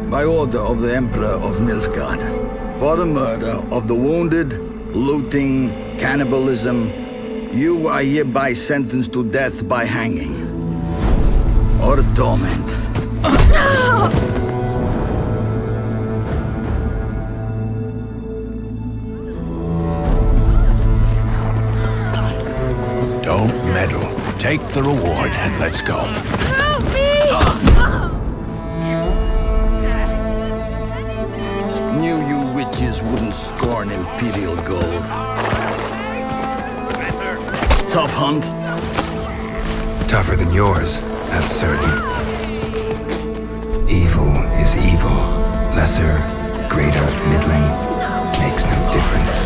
By order of the Emperor of Nilfgaard, for the murder of the wounded, looting, cannibalism, you are hereby sentenced to death by hanging or torment. Don't meddle. Take the reward and let's go. Help me! Knew you witches wouldn't scorn imperial gold. Tough hunt. Tougher than yours, that's certain. Evil is evil. Lesser, greater, middling, makes no difference.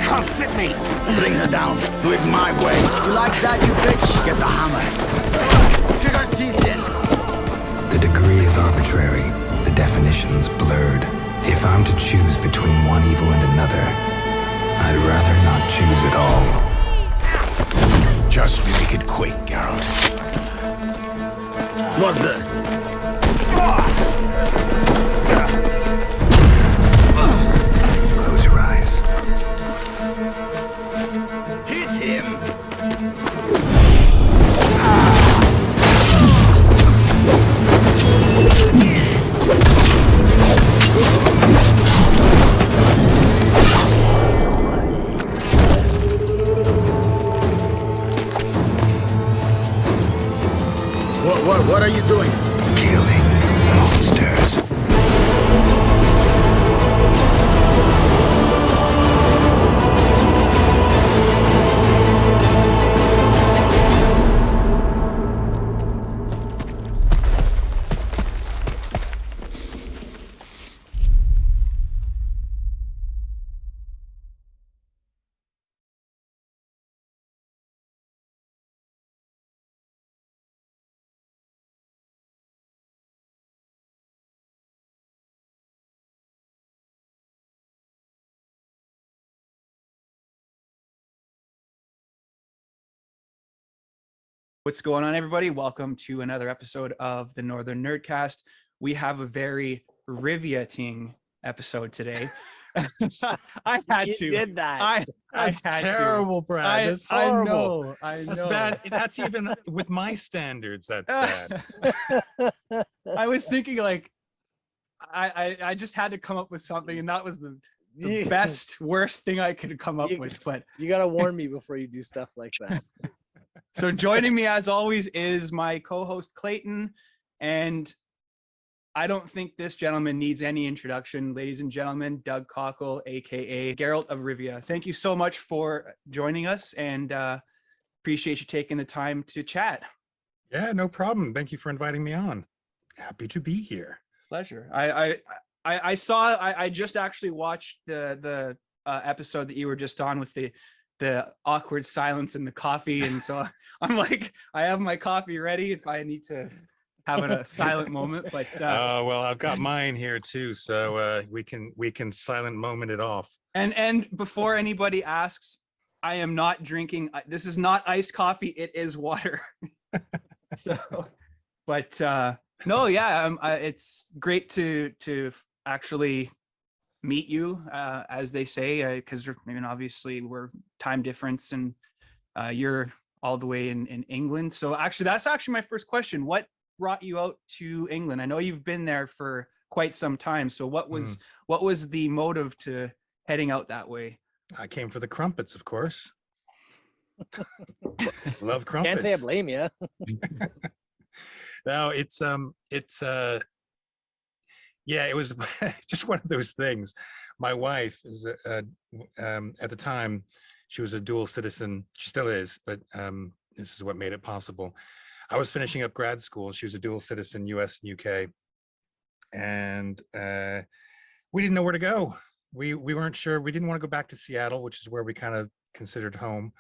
Come with me! Bring her down. Do it my way. You like that, you bitch? Get the hammer. Kick her teeth in. The degree is arbitrary, the definition's blurred. If I'm to choose between one evil and another, I'd rather not choose at all. Just make it quick, Geralt. What the? Close your eyes. Hit him. What are you doing? Killing monsters. What's going on, everybody? Welcome to another episode of the Northern Nerdcast. We have a very RIVIA-ting episode today. I had to. You did that. I That's had terrible, to. Brad. That's horrible. I know. That's bad. That's even with my standards. That's bad. I was thinking, like, I just had to come up with something, and that was the best, worst thing I could come up with. But you gotta warn me before you do stuff like that. so joining me as always is my co-host Clayton, and I don't think this gentleman needs any introduction. Ladies and gentlemen, Doug Cockle, aka Geralt of Rivia. Thank you so much for joining us, and appreciate you taking the time to chat. Yeah, no problem. Thank you for inviting me on. Happy to be here. Pleasure. I just actually watched the episode that you were just on with the awkward silence and the coffee, and so I'm like, I have my coffee ready if I need to have a silent moment. But well, I've got mine here too, so we can silent moment it off. And before anybody asks, I am not drinking. This is not iced coffee. It is water. So, but no, yeah, it's great to actually meet you, as they say, because obviously we're time difference, and you're all the way in England. So actually, that's actually my first question. What brought you out to England? I know you've been there for quite some time. So what was the motive to heading out that way? I came for the crumpets, of course. Love crumpets. Can't say I blame you. No, yeah, it was just one of those things. My wife is at the time, she was a dual citizen. She still is, but this is what made it possible. I was finishing up grad school. She was a dual citizen, US and UK. And we didn't know where to go. We weren't sure. We didn't want to go back to Seattle, which is where we kind of considered home,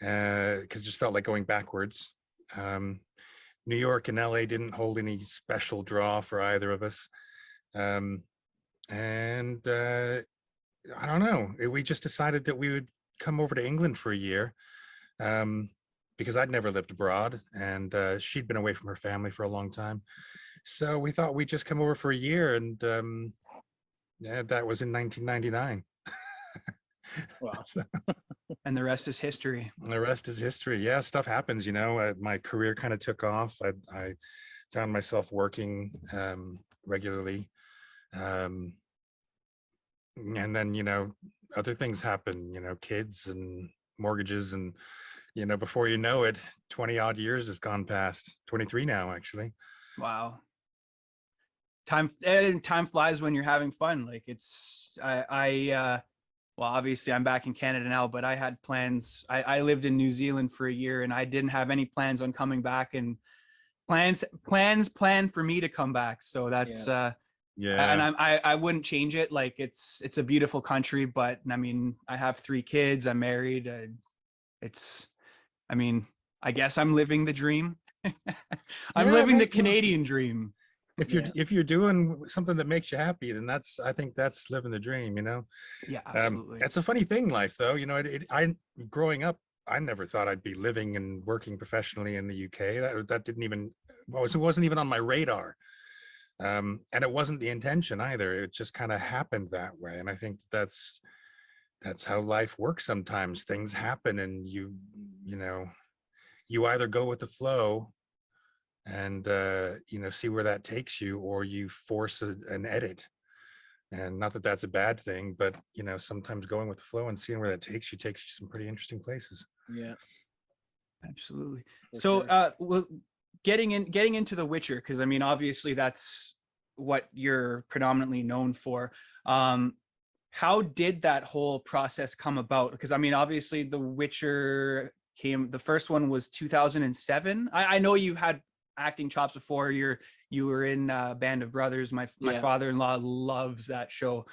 because it just felt like going backwards. New York and LA didn't hold any special draw for either of us. And I don't know, we just decided that we would come over to England for a year, because I'd never lived abroad, and she'd been away from her family for a long time. So we thought we'd just come over for a year, and yeah, that was in 1999. Wow. So And the rest is history. the rest is history. Yeah, stuff happens, you know. My career kind of took off. I found myself working regularly, um, and then, you know, other things happen, you know, kids and mortgages, and, you know, before you know it, 20 odd years has gone past. 23 now, actually. Wow. Time flies when you're having fun. Like well, obviously I'm back in Canada now, but I had plans. I lived in New Zealand for a year, and I didn't have any plans on coming back, and planned for me to come back. So that's and I wouldn't change it. Like it's a beautiful country, but I mean, I have 3 kids, I'm married. I mean, I guess I'm living the dream. I'm living the Canadian dream. If you're doing something that makes you happy, then I think that's living the dream, you know. Yeah, absolutely. That's a funny thing, life, though. You know, I growing up, I never thought I'd be living and working professionally in the UK. That didn't even, well, it wasn't even on my radar. And it wasn't the intention either. It just kind of happened that way. And I think that's how life works. Sometimes things happen, and you know, you either go with the flow and you know, see where that takes you, or you force an edit. And not that that's a bad thing, but, you know, sometimes going with the flow and seeing where that takes you some pretty interesting places. Yeah, Absolutely. for So sure. well, getting into The Witcher, because I mean, obviously that's what you're predominantly known for. How did that whole process come about? Because I mean, obviously The Witcher the first one was 2007. I know you had acting chops before. You were in Band of Brothers. My father-in-law loves that show.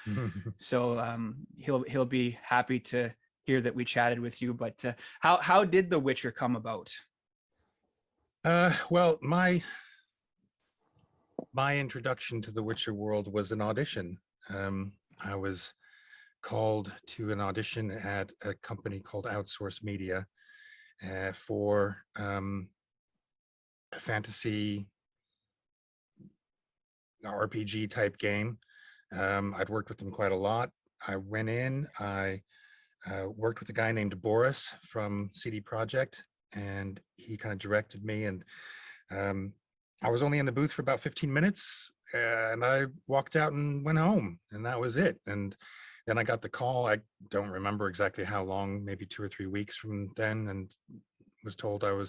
So he'll be happy to hear that we chatted with you. But how did The Witcher come about? Well, my introduction to the Witcher world was an audition. I was called to an audition at a company called Outsource Media for a fantasy RPG type game. I'd worked with them quite a lot. I went in, I worked with a guy named Boris from CD Projekt, and he kind of directed me. And I was only in the booth for about 15 minutes, and I walked out and went home, and that was it. And then I got the call. I don't remember exactly how long, maybe 2 or 3 weeks from then, and was told I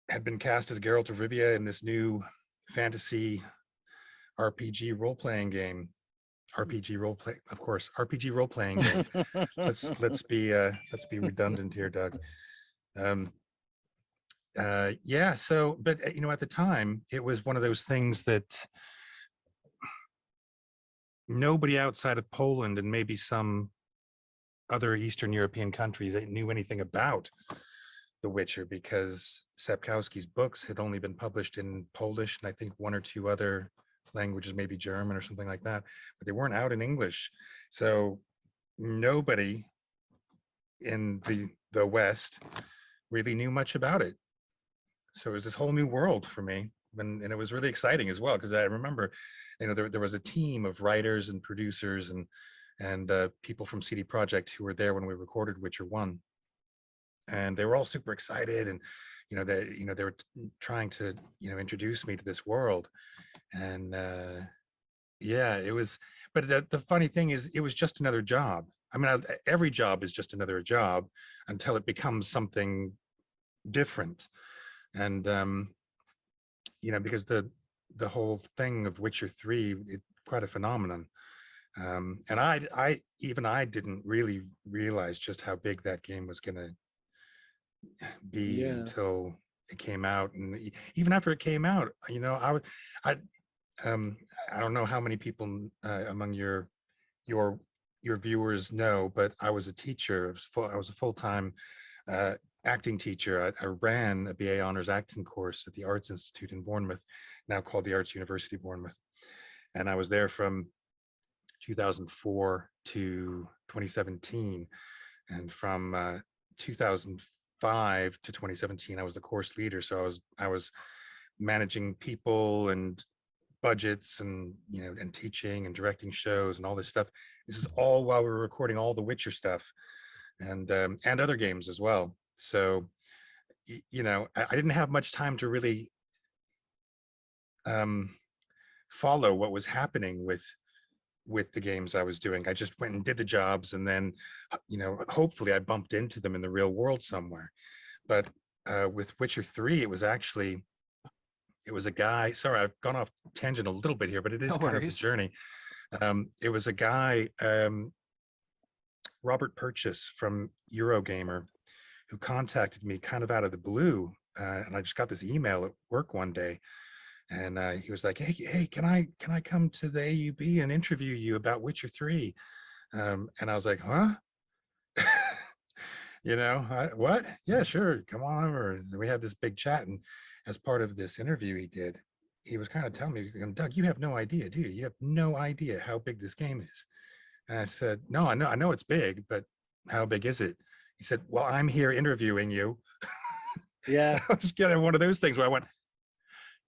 had been cast as Geralt of Rivia in this new fantasy RPG role-playing game. RPG role-play, of course, RPG role-playing game. let's be redundant here, Doug. Yeah, so, but you know, at the time, it was one of those things that nobody outside of Poland and maybe some other Eastern European countries that knew anything about The Witcher, because Sapkowski's books had only been published in Polish and I think 1 or 2 other languages, maybe German or something like that, but they weren't out in English. So nobody in the West really knew much about it. So it was this whole new world for me, and it was really exciting as well, because I remember, you know, there was a team of writers and producers and people from CD Projekt who were there when we recorded Witcher 1, and they were all super excited, and you know, they were trying to, you know, introduce me to this world. And yeah, it was, but the funny thing is, it was just another job. I mean, every job is just another job until it becomes something different. And you know, because the whole thing of Witcher 3, it's quite a phenomenon. And I didn't really realize just how big that game was going to be until it came out. And even after it came out, you know, I don't know how many people among your viewers know, but I was a teacher. I was a full-time acting teacher. I ran a BA Honors Acting course at the Arts Institute in Bournemouth, now called the Arts University Bournemouth. And I was there from 2004 to 2017. And from 2005 to 2017, I was the course leader. So I was managing people and budgets and and teaching and directing shows and all this stuff. This is all while we were recording all the Witcher stuff and other games as well. So I didn't have much time to really follow what was happening with the games I was doing. I just went and did the jobs, and then hopefully I bumped into them in the real world somewhere. But with Witcher 3, it was a guy. Sorry, I've gone off tangent a little bit here, but it is kind of a journey. It was a guy, Robert Purchase from Eurogamer, who contacted me kind of out of the blue, and I just got this email at work one day, and he was like, "Hey, can I come to the AUB and interview you about Witcher 3?" And I was like, "Huh?" What? Yeah, sure. Come on over. And we had this big chat, and as part of this interview he was kind of telling me, "Doug, you have no idea, do you? You have no idea how big this game is." And I said, "No, I know it's big, but how big is it?" He said, "Well, I'm here interviewing you." Yeah. So I was getting one of those things where I went,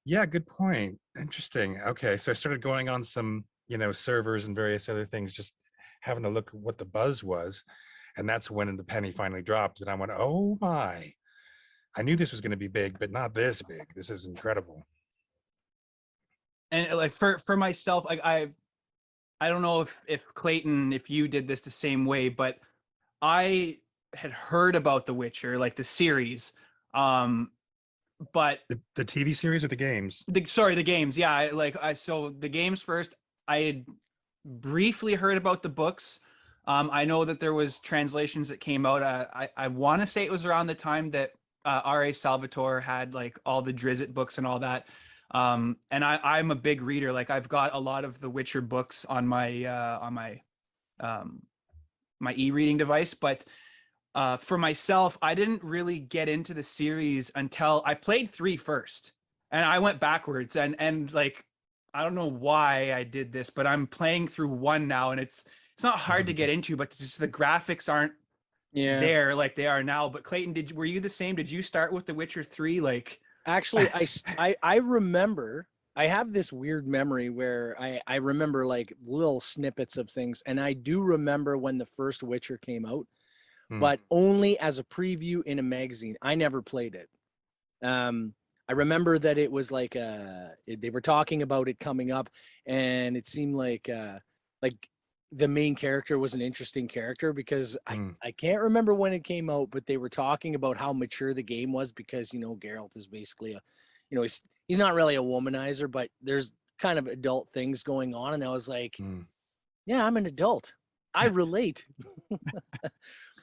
"Yeah, good point. Interesting. Okay." So I started going on some, servers and various other things, just having a look at what the buzz was. And that's when the penny finally dropped. And I went, "Oh my, I knew this was going to be big, but not this big. This is incredible." And like for myself, like I don't know if Clayton, if you did this the same way, but I had heard about The Witcher, like the series, but The TV series or the games? the games. Yeah, so the games first. I had briefly heard about the books. I know that there was translations that came out. I want to say it was around the time that R.A. Salvatore had like all the Drizzt books and all that. And I'm a big reader. Like I've got a lot of the Witcher books on my my e-reading device, but for myself, I didn't really get into the series until I played 3 first, and I went backwards. And like I don't know why I did this, but I'm playing through 1 now, and it's not hard to get into, but just the graphics aren't there like they are now. But Clayton, were you the same? Did you start with The Witcher 3? Like, Actually, I remember, I have this weird memory where I remember like little snippets of things, and I do remember when the first Witcher came out, but only as a preview in a magazine. I never played it. I remember that it was like they were talking about it coming up, and it seemed like the main character was an interesting character, because I can't remember when it came out, but they were talking about how mature the game was, because Geralt is basically he's not really a womanizer, but there's kind of adult things going on, and I was like, yeah, I'm an adult, I relate.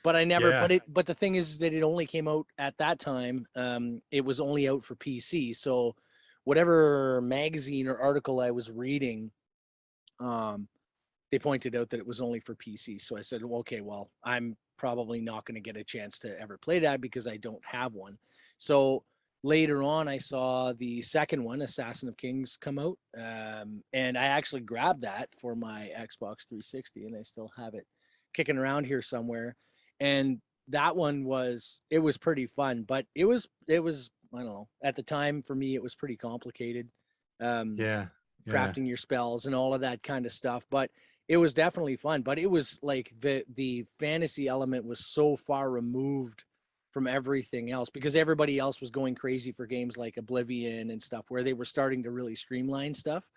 But I never, but the thing is that it only came out at that time. It was only out for PC. So whatever magazine or article I was reading, they pointed out that it was only for PC. So I said, well, okay, well, I'm probably not going to get a chance to ever play that because I don't have one. So later on, I saw the second one, Assassin of Kings, come out. And I actually grabbed that for my Xbox 360, and I still have it kicking around here somewhere. And that one was pretty fun, but it was I don't know, at the time for me it was pretty complicated, crafting your spells and all of that kind of stuff, but it was definitely fun. But it was like the fantasy element was so far removed from everything else, because everybody else was going crazy for games like Oblivion and stuff where they were starting to really streamline stuff,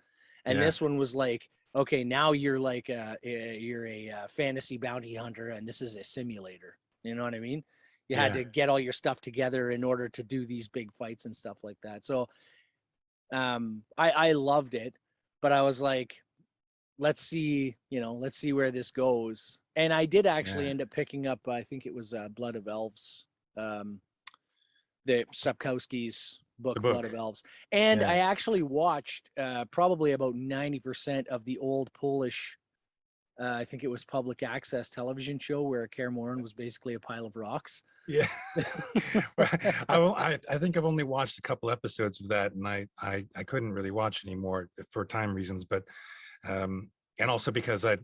and this one was like, okay, now you're like you're a fantasy bounty hunter, and this is a simulator. You know what I mean? You had to get all your stuff together in order to do these big fights and stuff like that. So I loved it, but I was like, let's see where this goes. And I did actually end up picking up, I think it was Blood of Elves, the Sapkowski's book, Blood of Elves. And I actually watched probably about 90% of the old Polish, I think it was public access television show where Kaer Morhen was basically a pile of rocks. Yeah. I think I've only watched a couple episodes of that, and I couldn't really watch anymore for time reasons, but and also because I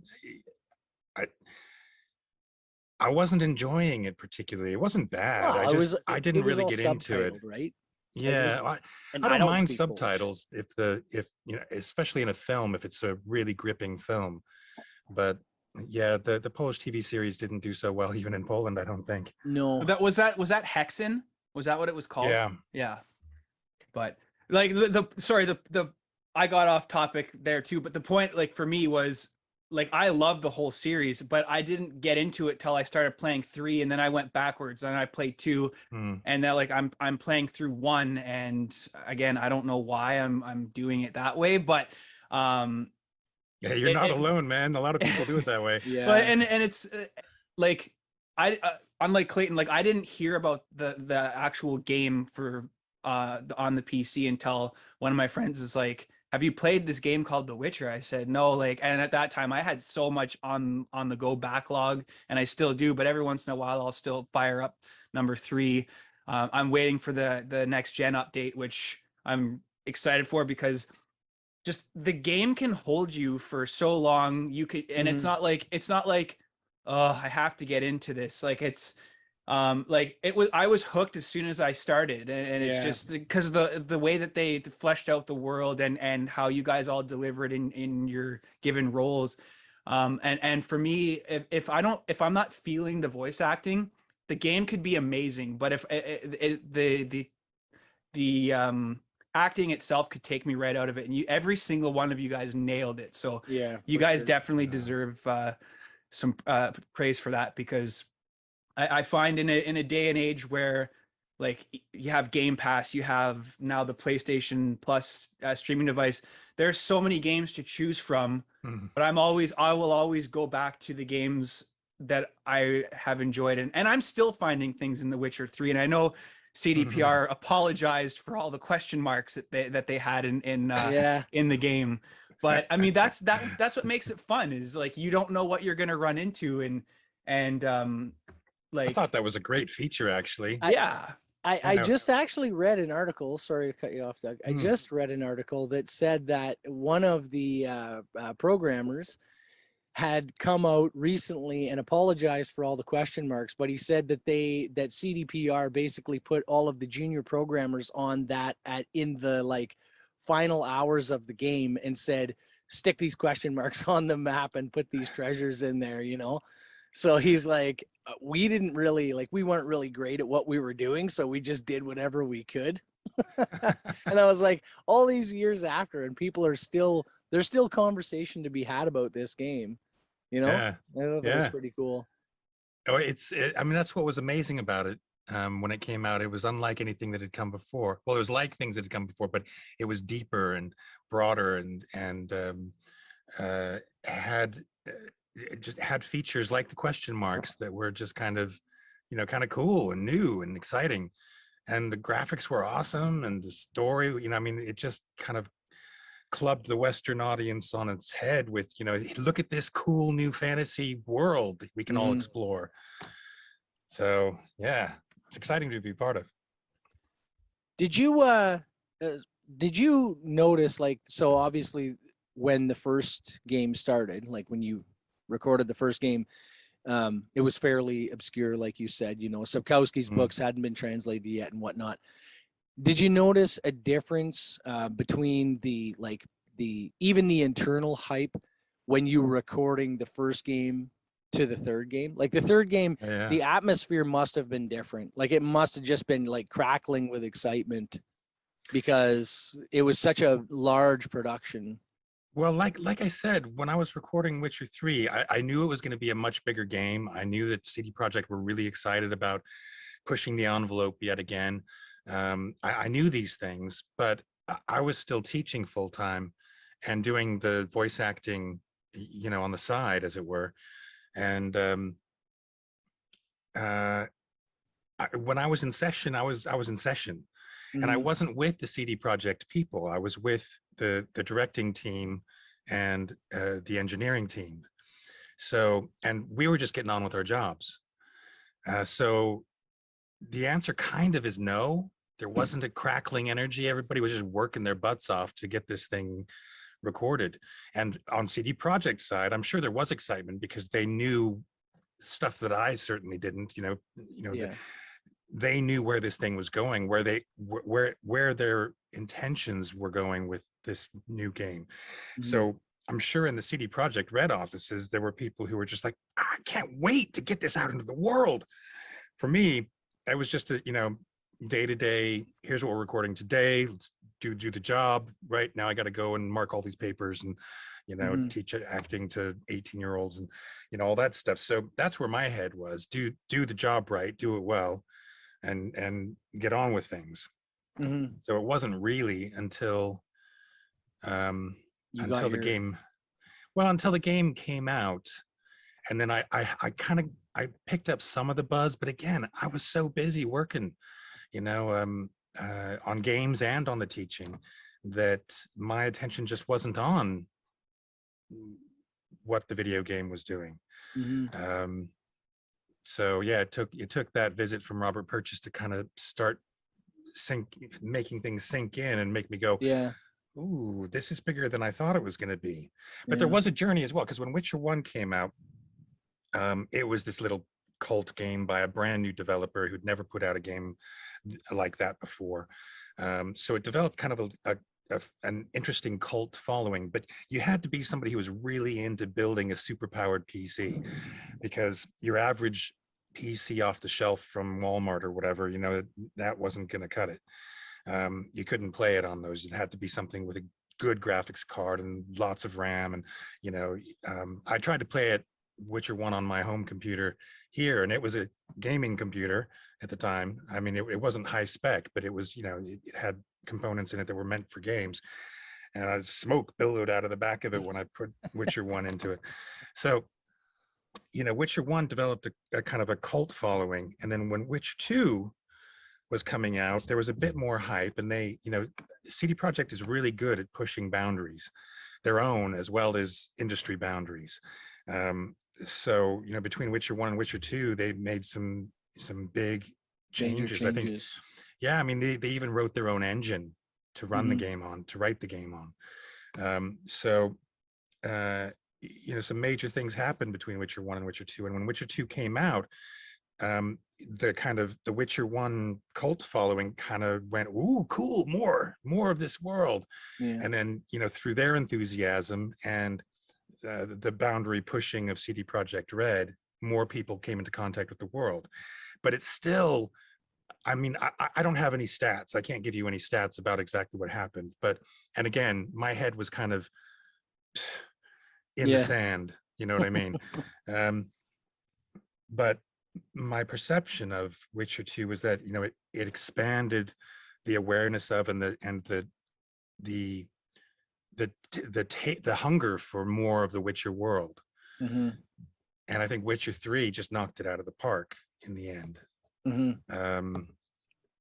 wasn't enjoying it particularly. It wasn't bad. Well, I didn't really get into it. Right? Yeah, and I don't mind speak Polish. subtitles if especially in a film, if it's a really gripping film. But yeah, the Polish TV series didn't do so well even in Poland, I don't think. No. That was Hexen? Was that what it was called? Yeah. Yeah. But like the I got off topic there too, but the point like for me was like I love the whole series, but I didn't get into it till I started playing 3, and then I went backwards and I played 2, and then like I'm playing through 1, and again I don't know why I'm doing it that way, but yeah, you're not alone, man. A lot of people do it that way. Yeah. But and it's like I unlike Clayton, like I didn't hear about the actual game for on the PC until one of my friends is like, have you played this game called The Witcher? I said no, like, and at that time I had so much on the go backlog, and I still do, but every once in a while I'll still fire up number 3. I'm waiting for the next gen update, which I'm excited for, because just the game can hold you for so long. You could, and it's not like oh, I have to get into this. Like it's like I was hooked as soon as I started, and it's just because the way that they fleshed out the world and how you guys all delivered in your given roles. And for me, if I'm not feeling the voice acting, the game could be amazing, but if the acting itself could take me right out of it, and every single one of you guys nailed it. So Yeah, you guys definitely deserve some praise for that, because I find in a day and age where like you have Game Pass, you have now the PlayStation Plus streaming device, there's so many games to choose from, but I will always go back to the games that I have enjoyed, and I'm still finding things in The Witcher 3, and I know CDPR apologized for all the question marks that they had in the game. But I mean, that's what makes it fun, is like you don't know what you're gonna run into, and like I thought that was a great feacher, actually. I just actually read an article. Sorry to cut you off, Doug. I just read an article that said that one of the programmers had come out recently and apologized for all the question marks, but he said that that CDPR basically put all of the junior programmers on that in the like final hours of the game and said, stick these question marks on the map and put these treasures in there, you know? So he's like, we weren't really great at what we were doing, so we just did whatever we could. And I was like, all these years after, and people are there's still conversation to be had about this game, you know? Yeah. I thought that was pretty cool. Oh, I mean, that's what was amazing about it. When it came out, it was unlike anything that had come before. Well, it was like things that had come before, but it was deeper and broader, and it just had features like the question marks that were just kind of cool and new and exciting. And the graphics were awesome, and the story, I mean, it just kind of clubbed the Western audience on its head with, look at this cool new fantasy world we can all explore. So yeah, it's exciting to be part of. Did you notice, like, so obviously when the first game started, like when you recorded the first game, it was fairly obscure, like you said, Sapkowski's books hadn't been translated yet and whatnot. Did you notice a difference between even the internal hype when you were recording the first game to the third game? Like the third game, the atmosphere must have been different. Like it must have just been like crackling with excitement because it was such a large production. Well, like I said, when I was recording Witcher 3, I knew it was going to be a much bigger game. I knew that CD Projekt were really excited about pushing the envelope yet again. I knew these things, but I was still teaching full time and doing the voice acting, on the side, as it were. And when I was in session, I was in session. And I wasn't with the CD Projekt people. I was with the directing team and the engineering team. So, and we were just getting on with our jobs. So the answer kind of is no. There wasn't a crackling energy. Everybody was just working their butts off to get this thing recorded. And on CD Projekt side, I'm sure there was excitement because they knew stuff that I certainly didn't, they knew where this thing was going, where their intentions were going with this new game. So I'm sure in the CD Projekt Red offices, there were people who were just like, I can't wait to get this out into the world. For me, it was just a, day to day, here's what we're recording today. Let's do the job. Right now I got to go and mark all these papers and, teach acting to 18-year-olds and, all that stuff. So that's where my head was. Do the job right, do it well, and get on with things. So it wasn't really until the game came out, and then I picked up some of the buzz, but again, I was so busy working, on games and on the teaching, that my attention just wasn't on what the video game was doing. So yeah, it took that visit from Robert Purchase to kind of start making things sink in and make me go, ooh, this is bigger than I thought it was going to be. But there was a journey as well, because when Witcher 1 came out, it was this little cult game by a brand new developer who'd never put out a game like that before. So it developed kind of an interesting cult following, but you had to be somebody who was really into building a super powered PC, because your average PC off the shelf from Walmart or whatever, that wasn't going to cut it. You couldn't play it on those. It had to be something with a good graphics card and lots of RAM. And, I tried to play it Witcher 1 on my home computer here, and it was a gaming computer at the time. I mean, it wasn't high spec, but it was, it had components in it that were meant for games, and smoke billowed out of the back of it when I put Witcher 1 into it. So, Witcher 1 developed a kind of a cult following, and then when Witcher 2 was coming out, there was a bit more hype, and they, CD Projekt is really good at pushing boundaries, their own as well as industry boundaries. So, between Witcher 1 and Witcher 2, they made some big changes. I think, yeah, I mean, they even wrote their own engine to run the game on, to write the game on. Some major things happened between Witcher 1 and Witcher 2. And when Witcher 2 came out, the Witcher 1 cult following kind of went, ooh, cool, more of this world. And then, through their enthusiasm and the boundary pushing of CD Projekt Red, more people came into contact with the world. But it's still, I mean, I don't have any stats. I can't give you any stats about exactly what happened. And again, my head was kind of in the sand, you know what I mean? But my perception of Witcher 2 was that, it expanded the awareness of and the hunger for more of the Witcher world. And I think Witcher 3 just knocked it out of the park in the end. And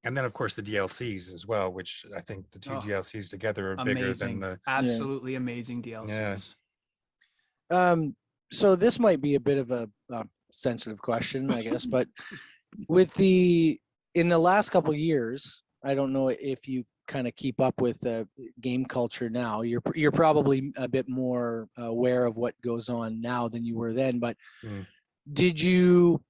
then of course the DLCs as well, which I think the two DLCs together are bigger than the absolutely amazing DLCs. So this might be a bit of a sensitive question, I guess, but in the last couple of years, I don't know if you kind of keep up with game culture now. You're probably a bit more aware of what goes on now than you were then, but did you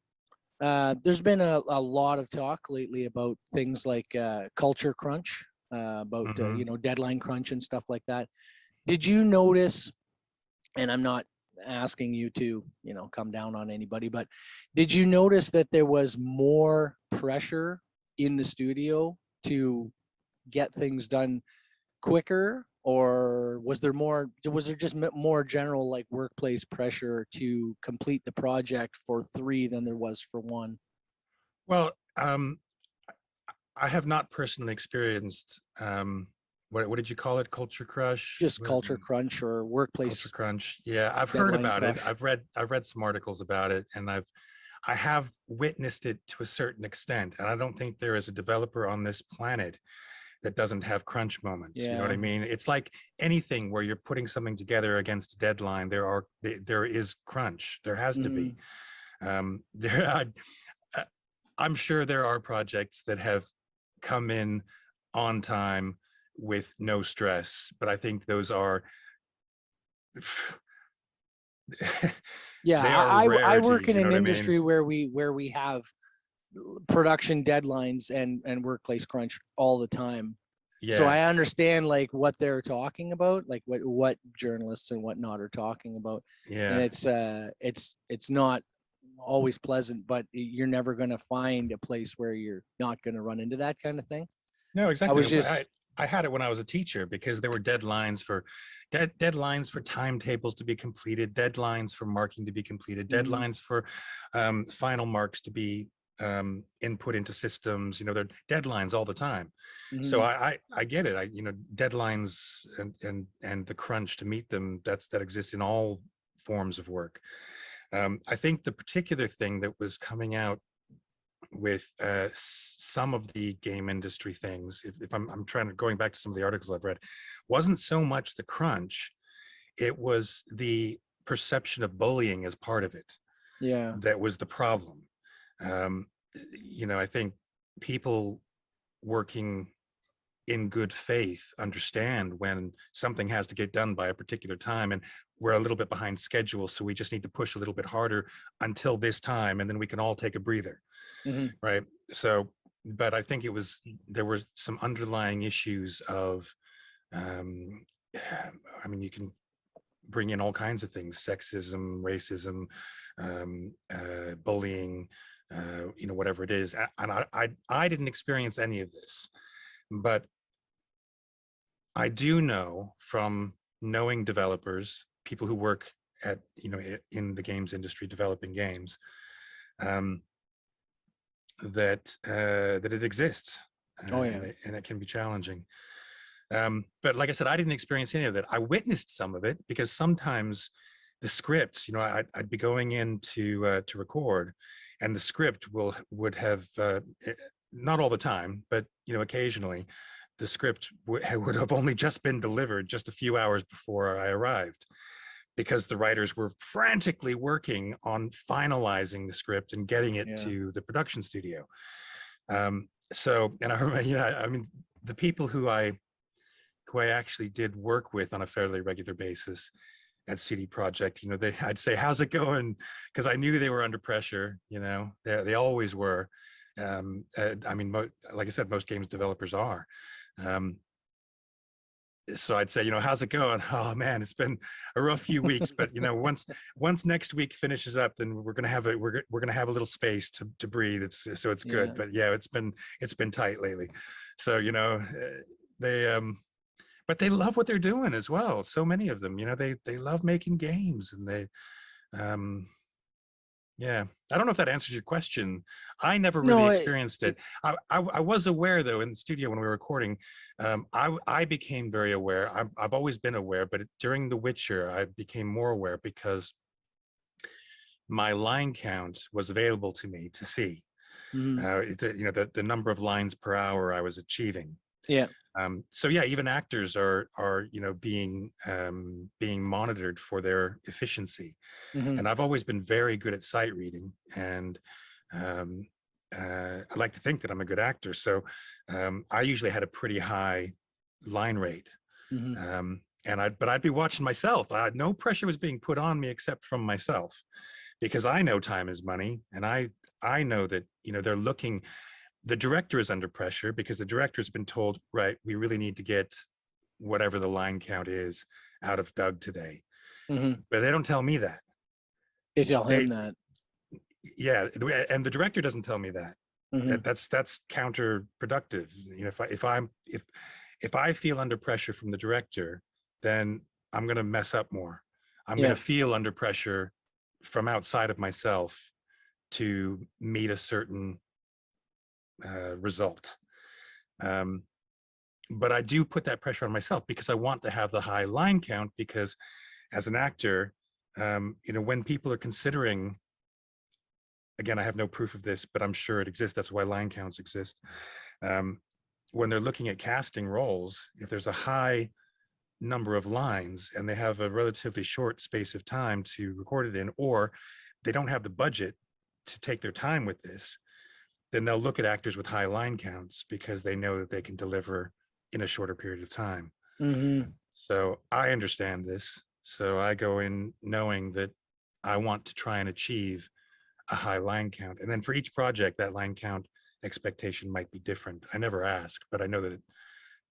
there's been a lot of talk lately about things like culture crunch, about deadline crunch and stuff like that. Did you notice, and I'm not asking you to come down on anybody, but did you notice that there was more pressure in the studio to get things done quicker, or was there just more general like workplace pressure to complete the project for 3 than there was for 1? Well, I have not personally experienced what did you call it? Culture crush? Just culture crunch or workplace culture crunch. Yeah, I've heard about crush. it. I've read some articles about it, and I have witnessed it to a certain extent. And I don't think there is a developer on this planet that doesn't have crunch moments. You know what I mean? It's like anything where you're putting something together against a deadline. There is crunch. There has to be. I'm sure there are projects that have come in on time with no stress, but I think those are I work in an industry mean? where we have production deadlines and workplace crunch all the time. Yeah. So I understand like what they're talking about, like what journalists and whatnot are talking about. Yeah. And it's not always pleasant, but you're never going to find a place where you're not going to run into that kind of thing. No, exactly. I was just I had it when I was a teacher because there were deadlines for deadlines for timetables to be completed, deadlines for marking to be completed, deadlines for final marks to be input into systems. You know, there are deadlines all the time. So I get it. Deadlines and the crunch to meet them, that exists in all forms of work. I think the particular thing that was coming out with some of the game industry things, if I'm trying to going back to some of the articles I've read, wasn't so much the crunch, it was the perception of bullying as part of it. Yeah. That was the problem. I think people working in good faith understand when something has to get done by a particular time and we're a little bit behind schedule, so we just need to push a little bit harder until this time and then we can all take a breather. Right. So, but I think there were some underlying issues of you can bring in all kinds of things: sexism, racism, bullying, whatever it is. And I didn't experience any of this, but I do know from knowing developers, people who work at, in the games industry, developing games, that it exists. And it can be challenging. But like I said, I didn't experience any of that. I witnessed some of it because sometimes the scripts, I'd be going in to record, and the script would have not all the time, but occasionally, the script would have only just been delivered just a few hours before I arrived, because the writers were frantically working on finalizing the script and getting it to the production studio. And I remember, the people who I actually did work with on a fairly regular basis at CD Projekt, I'd say, "How's it going?" Because I knew they were under pressure. They always were. Like I said, most games developers are. So I'd say, "How's it going?" "Oh man, it's been a rough few weeks, but once next week finishes up, then we're gonna have a little space to breathe. It's good." Yeah. But yeah, it's been tight lately. So but they love what they're doing as well. So many of them, they love making games, and they yeah. I don't know if that answers your question. I never really experienced it. I was aware, though, in the studio when we were recording. I became very aware. I've always been aware, but during The Witcher, I became more aware because my line count was available to me to see. The number of lines per hour I was achieving. Yeah. So yeah, even actors are being monitored for their efficiency. And I've always been very good at sight reading, and I like to think that I'm a good actor. So I usually had a pretty high line rate. But I'd be watching myself. No pressure was being put on me except from myself, because I know time is money, and I know that they're looking. The director is under pressure because the director's been told, right, we really need to get whatever the line count is out of Doug today. But they don't tell me that. They tell him that. Yeah, and the director doesn't tell me that. That's counterproductive. If I feel under pressure from the director, then I'm going to mess up more. I'm going to feel under pressure from outside of myself to meet a certain result. But I do put that pressure on myself because I want to have the high line count, because as an actor, when people are considering, again, I have no proof of this, but I'm sure it exists. That's why line counts exist. When they're looking at casting roles, if there's a high number of lines and they have a relatively short space of time to record it in, or they don't have the budget to take their time with this, then they'll look at actors with high line counts because they know that they can deliver in a shorter period of time. So I understand this. So I go in knowing that I want to try and achieve a high line count. And then for each project, that line count expectation might be different. I never ask, but I know that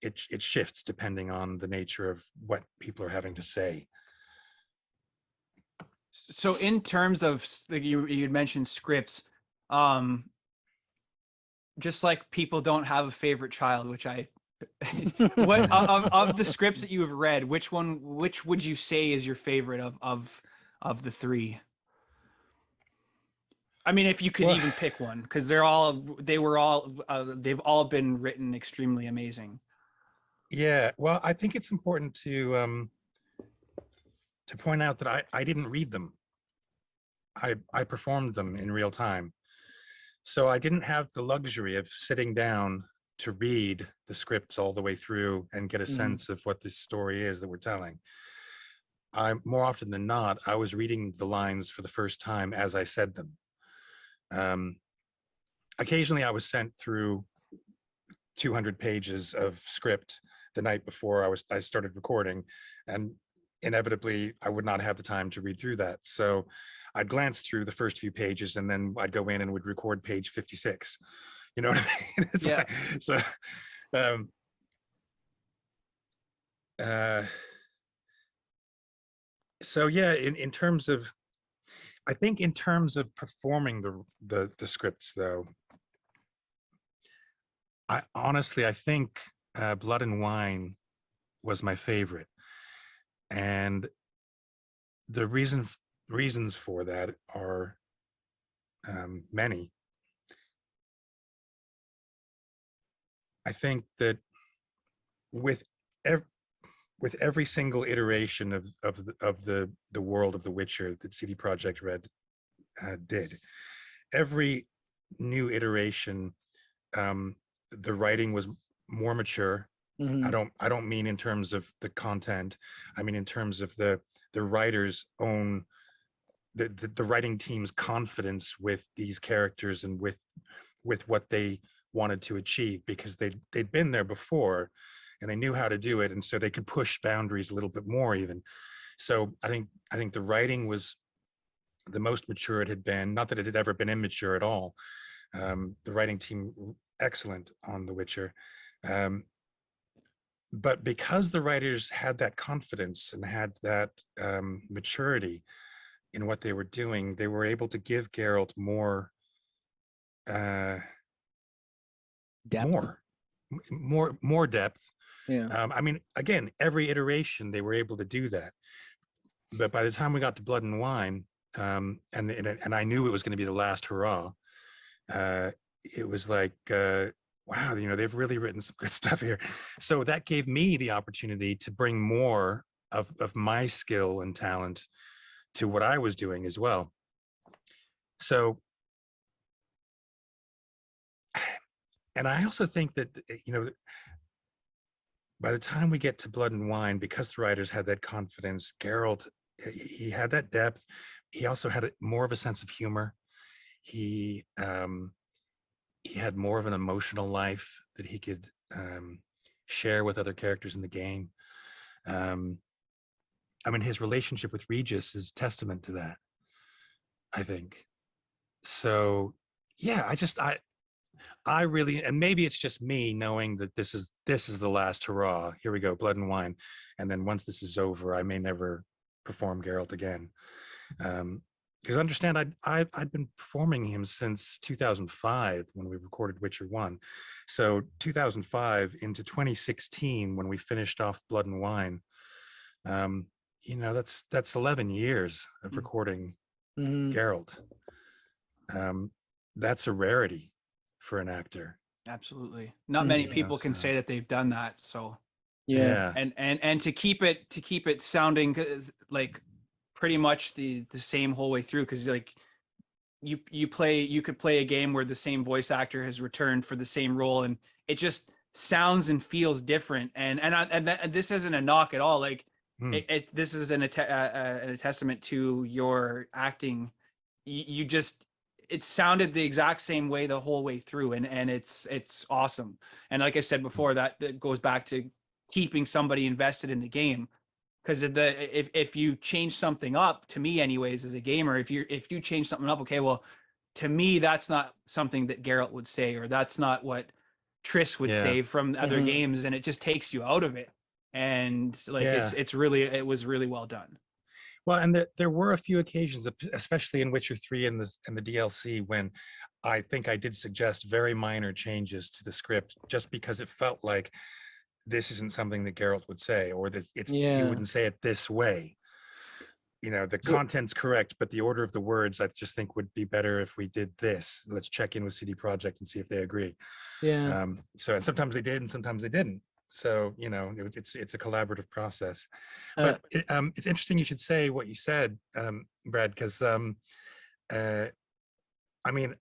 it shifts depending on the nature of what people are having to say. So in terms of like you'd mentioned scripts, just like people don't have a favorite child, which I what of the scripts that you have read, which would you say is your favorite of the three? I mean, if you could even pick one, because they've all been written extremely amazing. Yeah, well, I think it's important to point out that I didn't read them. I performed them in real time. So I didn't have the luxury of sitting down to read the scripts all the way through and get a sense of what this story is that we're telling. More often than not, I was reading the lines for the first time as I said them. Occasionally I was sent through 200 pages of script the night before I started recording, and inevitably I would not have the time to read through that. So I'd glance through the first few pages and then I'd go in and would record page 56. You know what I mean? It's yeah. So yeah, in terms of, I think in terms of performing the scripts though, I think Blood and Wine was my favorite. And the reasons for that are many. I think that with every single iteration of the world of The Witcher that CD Projekt Red did, every new iteration, the writing was more mature. I don't mean in terms of the content. I mean in terms of the writer's own, the writing team's confidence with these characters and with what they wanted to achieve, because they'd been there before and they knew how to do it, and so they could push boundaries a little bit more even. So I think the writing was the most mature it had been. Not that it had ever been immature at all. The writing team excellent on The Witcher. But because the writers had that confidence and had that maturity in what they were doing, they were able to give Geralt more Depth. more depth. Yeah. I mean, again, every iteration they were able to do that. But by the time we got to Blood and Wine, and I knew it was going to be the last hurrah, it was like, wow, they've really written some good stuff here. So that gave me the opportunity to bring more of my skill and talent to what I was doing as well. So, and I also think that, by the time we get to Blood and Wine, because the writers had that confidence, Geralt, he had that depth. He also had more of a sense of humor. He had more of an emotional life that he could share with other characters in the game. I mean, his relationship with Regis is testament to that, I think. So, yeah, I really, and maybe it's just me knowing that this is the last hurrah. Here we go, Blood and Wine, and then once this is over, I may never perform Geralt again. Because understand, I'd been performing him since 2005 when we recorded Witcher 1. So 2005 into 2016 when we finished off Blood and Wine. That's 11 years of recording Geralt. That's a rarity for an actor. Absolutely. Not many people can say that they've done that. So yeah. And to keep it sounding like pretty much the same whole way through, because like you could play a game where the same voice actor has returned for the same role and it just sounds and feels different. And this isn't a knock at all. Like this is a testament to your acting. It sounded the exact same way the whole way through, and it's awesome. And like I said before, that goes back to keeping somebody invested in the game, because if you change something up, to me anyways as a gamer, if you change something up, okay, well to me, that's not something that Geralt would say, or that's not what Triss would Yeah. say from other Mhm. games, and it just takes you out of it. And like Yeah. it was really well done. Well, and there were a few occasions, especially in Witcher 3 and the DLC, when I think I did suggest very minor changes to the script just because it felt like this isn't something that Geralt would say, or that he Yeah. wouldn't say it this way. The So- content's correct, but the order of the words I just think would be better if we did this. Let's check in with CD Projekt and see if they agree. Yeah. And sometimes they did and sometimes they didn't. So it's a collaborative process. Uh, But it's interesting you should say what you said, Brad, because I mean,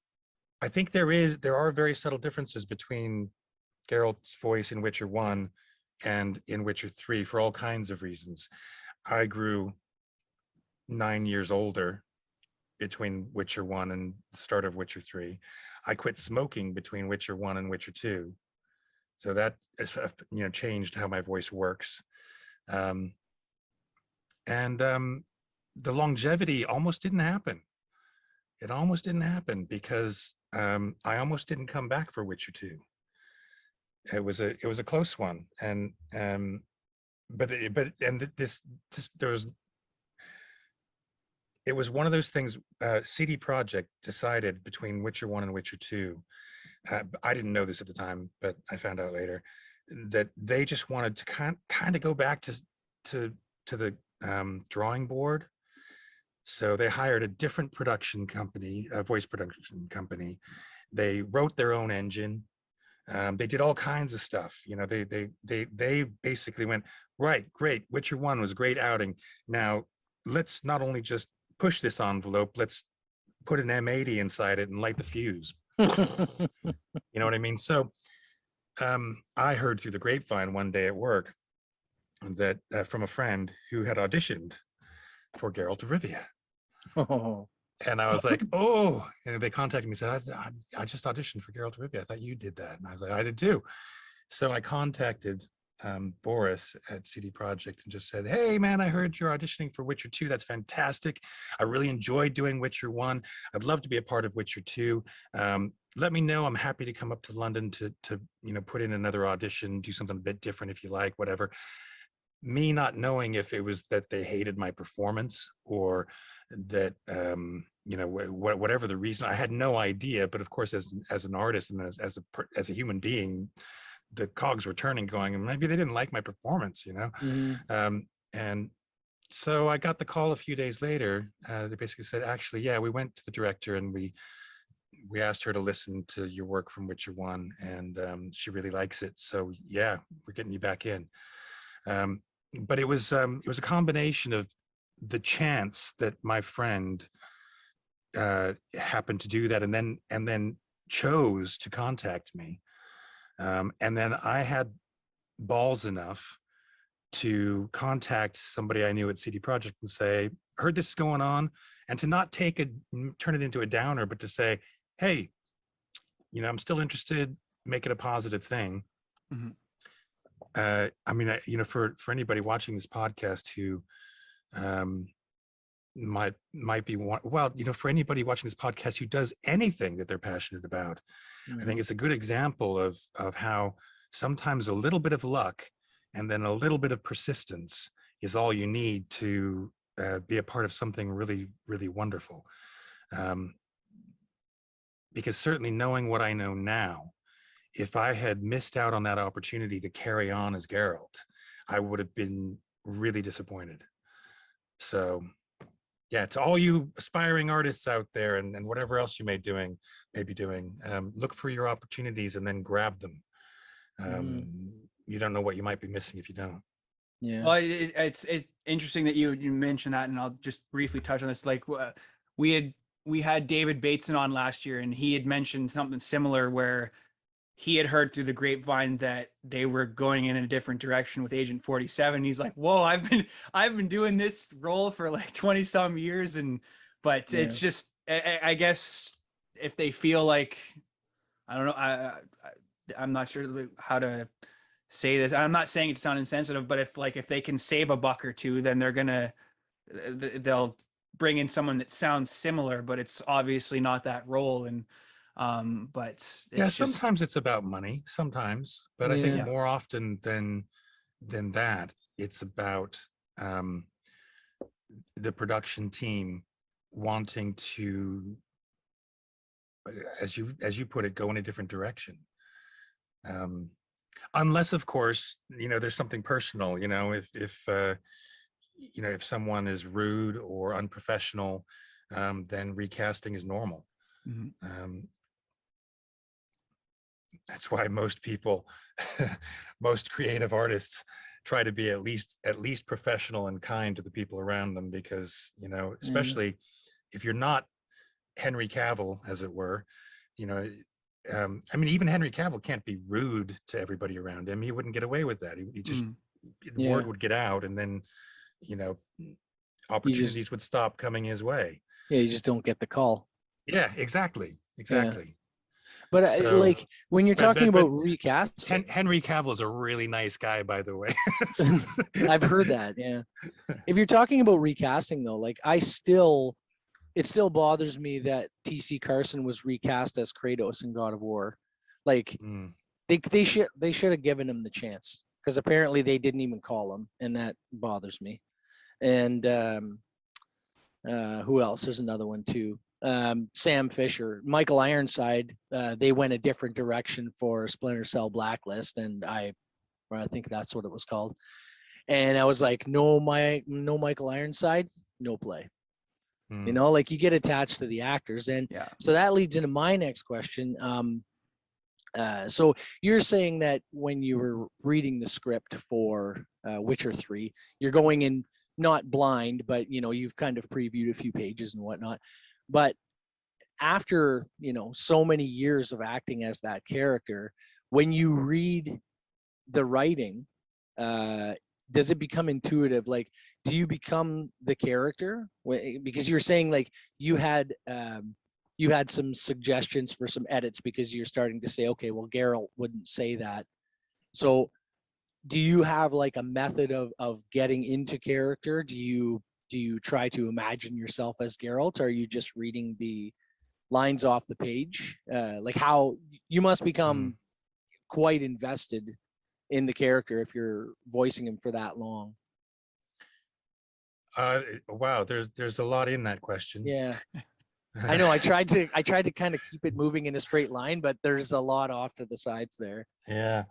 I think there are very subtle differences between Geralt's voice in Witcher 1 and in Witcher 3 for all kinds of reasons. I grew 9 years older between Witcher 1 and the start of Witcher 3. I quit smoking between Witcher 1 and Witcher 2. So that has, changed how my voice works. The longevity almost didn't happen. It almost didn't happen because I almost didn't come back for Witcher 2. It was a close one, and it was one of those things. CD Projekt decided between Witcher 1 and Witcher 2. I didn't know this at the time, but I found out later that they just wanted to kind of go back to the drawing board. So they hired a different production company, a voice production company. They wrote their own engine. They did all kinds of stuff. They basically went, right, great. Witcher 1 was a great outing. Now let's not only just push this envelope, let's put an M80 inside it and light the fuse. You know what I mean? So I heard through the grapevine one day at work that from a friend who had auditioned for Geralt of Rivia. Oh. And I was like, oh, and they contacted me and said, I just auditioned for Geralt of Rivia. I thought you did that. And I was like, I did too. So I contacted Boris at CD Projekt and just said, hey man, I heard you're auditioning for Witcher 2. That's fantastic. I really enjoyed doing Witcher 1. I'd love to be a part of Witcher 2. Let me know. I'm happy to come up to London to put in another audition, do something a bit different if you like, whatever. Me not knowing if it was that they hated my performance or that whatever the reason, I had no idea. But of course, as an artist and as a human being, the cogs were turning, going, and maybe they didn't like my performance, Mm-hmm. And so I got the call a few days later. They basically said, actually, yeah, we went to the director and we asked her to listen to your work from Witcher 1, and she really likes it. So yeah, we're getting you back in. But it was a combination of the chance that my friend happened to do that, and then chose to contact me, and then I had balls enough to contact somebody I knew at CD Projekt and say, heard this is going on, and to not turn it into a downer, but to say, hey, I'm still interested, make it a positive thing. Mhm. I mean, for anybody watching this podcast who might be for anybody watching this podcast who does anything that they're passionate about, I think it's a good example of how sometimes a little bit of luck and then a little bit of persistence is all you need to be a part of something really, really wonderful. Because certainly knowing what I know now, if I had missed out on that opportunity to carry on as Geralt, I would have been really disappointed. So yeah, to all you aspiring artists out there and whatever else you may be doing, look for your opportunities and then grab them. You don't know what you might be missing if you don't. Yeah. Well, it's interesting that you mentioned that, and I'll just briefly touch on this. Like we had David Bateson on last year, and he had mentioned something similar where he had heard through the grapevine that they were going in a different direction with Agent 47. He's like, whoa, I've been doing this role for like 20 some years. But Yeah. it's just, I guess if they feel like, I don't know, I'm not sure how to say this. I'm not saying it to sound insensitive, but if they can save a buck or two, then they'll bring in someone that sounds similar, but it's obviously not that role. And but it's Yeah, just sometimes it's about money, sometimes, but I think Yeah. more often than that, it's about the production team wanting to, as you put it, go in a different direction. Unless, of course, there's something personal. If someone is rude or unprofessional, then recasting is normal. Mhm. That's why most people, most creative artists, try to be at least professional and kind to the people around them, because especially if you're not Henry Cavill, as it were, I mean, even Henry Cavill can't be rude to everybody around him. He wouldn't get away with that. He just the word would get out, and then opportunities would stop coming his way. You just don't get the call. Yeah, exactly. But So, like when you're talking about recasting, Henry Cavill is a really nice guy, by the way. I've heard that. Yeah. If you're talking about recasting though, like it still bothers me that T.C. Carson was recast as Kratos in God of War. Like they should have given him the chance, because apparently they didn't even call him, and that bothers me. And who else? There's another one too. Sam Fisher, Michael Ironside, they went a different direction for Splinter Cell Blacklist, and I think that's what it was called. And I was like, no Michael Ironside, no play. Like you get attached to the actors. And so that leads into my next question. So you're saying that when you were reading the script for Witcher 3, you're going in not blind, but you've kind of previewed a few pages and whatnot. But after, so many years of acting as that character, when you read the writing, does it become intuitive? Like, do you become the character? Because you're saying like you had some suggestions for some edits, because you're starting to say, okay, well, Geralt wouldn't say that. So do you have like a method of getting into character? Do you try to imagine yourself as Geralt? Or are you just reading the lines off the page? Like how you must become quite invested in the character if you're voicing him for that long. Wow, there's a lot in that question. Yeah. I know I tried to kind of keep it moving in a straight line, but there's a lot off to the sides there. Yeah.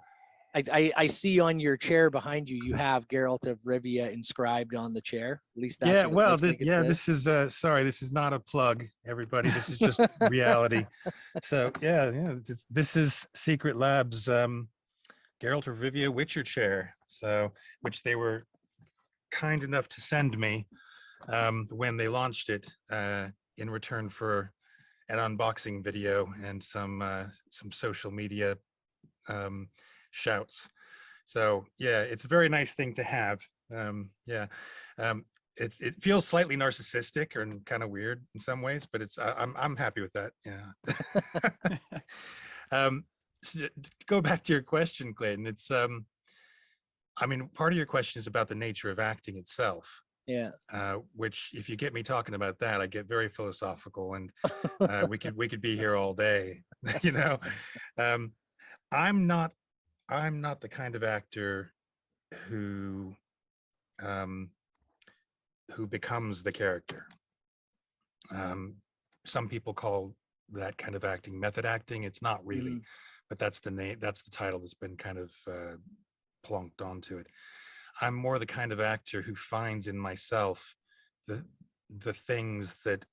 I see on your chair behind you, you have Geralt of Rivia inscribed on the chair. At least that's this is sorry, this is not a plug, everybody. This is just reality. So this is Secret Labs Geralt of Rivia Witcher chair. So which they were kind enough to send me when they launched it in return for an unboxing video and some social media shouts. So it's a very nice thing to have. It feels slightly narcissistic and kind of weird in some ways, but I'm happy with that. So to go back to your question, Clayton, it's I mean, part of your question is about the nature of acting itself. Yeah. Which, if you get me talking about that, I get very philosophical, and we could be here all day. I'm not the kind of actor who becomes the character. Some people call that kind of acting method acting. It's not really, but that's the name. That's the title that's been kind of plunked onto it. I'm more the kind of actor who finds in myself the things that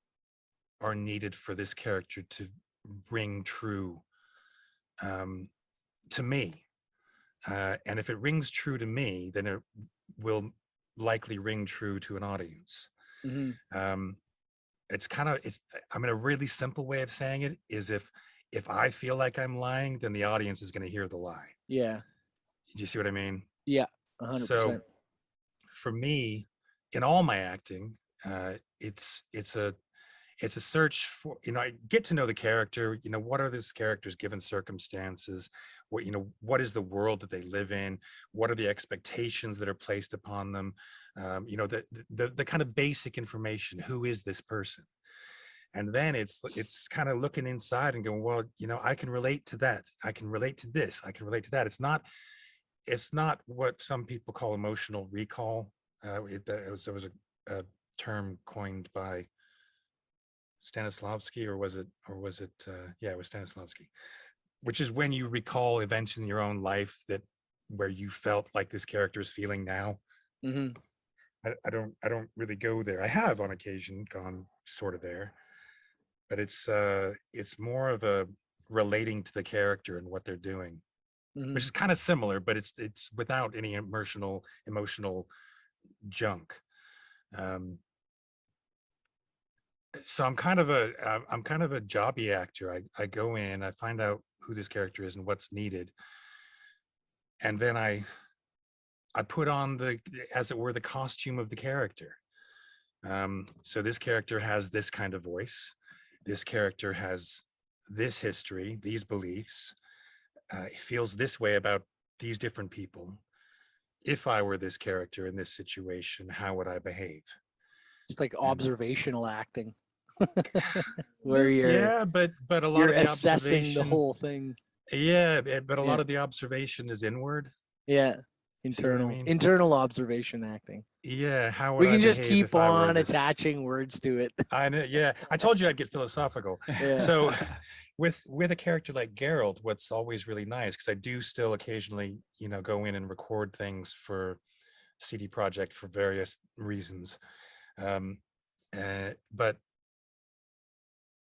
are needed for this character to ring true to me. And if it rings true to me, then it will likely ring true to an audience. It's I mean, a really simple way of saying it is if I feel like I'm lying, then the audience is going to hear the lie. Yeah. Do you see what I mean? Yeah, 100%. So for me, in all my acting, it's it's a search for, I get to know the character, what are this character's given circumstances, what is the world that they live in, what are the expectations that are placed upon them, the kind of basic information. Who is this person? And then it's kind of looking inside and going, well, I can relate to that, I can relate to this, I can relate to that. It's not what some people call emotional recall. There was a term coined by Stanislavski, or was it yeah, it was Stanislavski, which is when you recall events in your own life where you felt like this character is feeling now. Mm-hmm. I don't really go there. I have on occasion gone sort of there, but it's more of a relating to the character and what they're doing, Mm-hmm. which is kind of similar, but it's without any emotional junk. So I'm kind of a jobby actor. I go in, I find out who this character is and what's needed, and then I put on as it were, the costume of the character. So this character has this kind of voice. This character has this history, these beliefs. He feels this way about these different people. If I were this character in this situation, how would I behave? It's like observational acting, where but a lot you're of the assessing the observation, whole thing. yeah, but a lot Yeah. of the observation is inward. Yeah, See what I mean? internal observation acting. Yeah, how would We I can just behave keep if I were on this? attaching words to it. I know, yeah. I told you I'd get philosophical. Yeah. So with a character like Geralt, what's always really nice, because I do still occasionally, go in and record things for CD Projekt for various reasons. But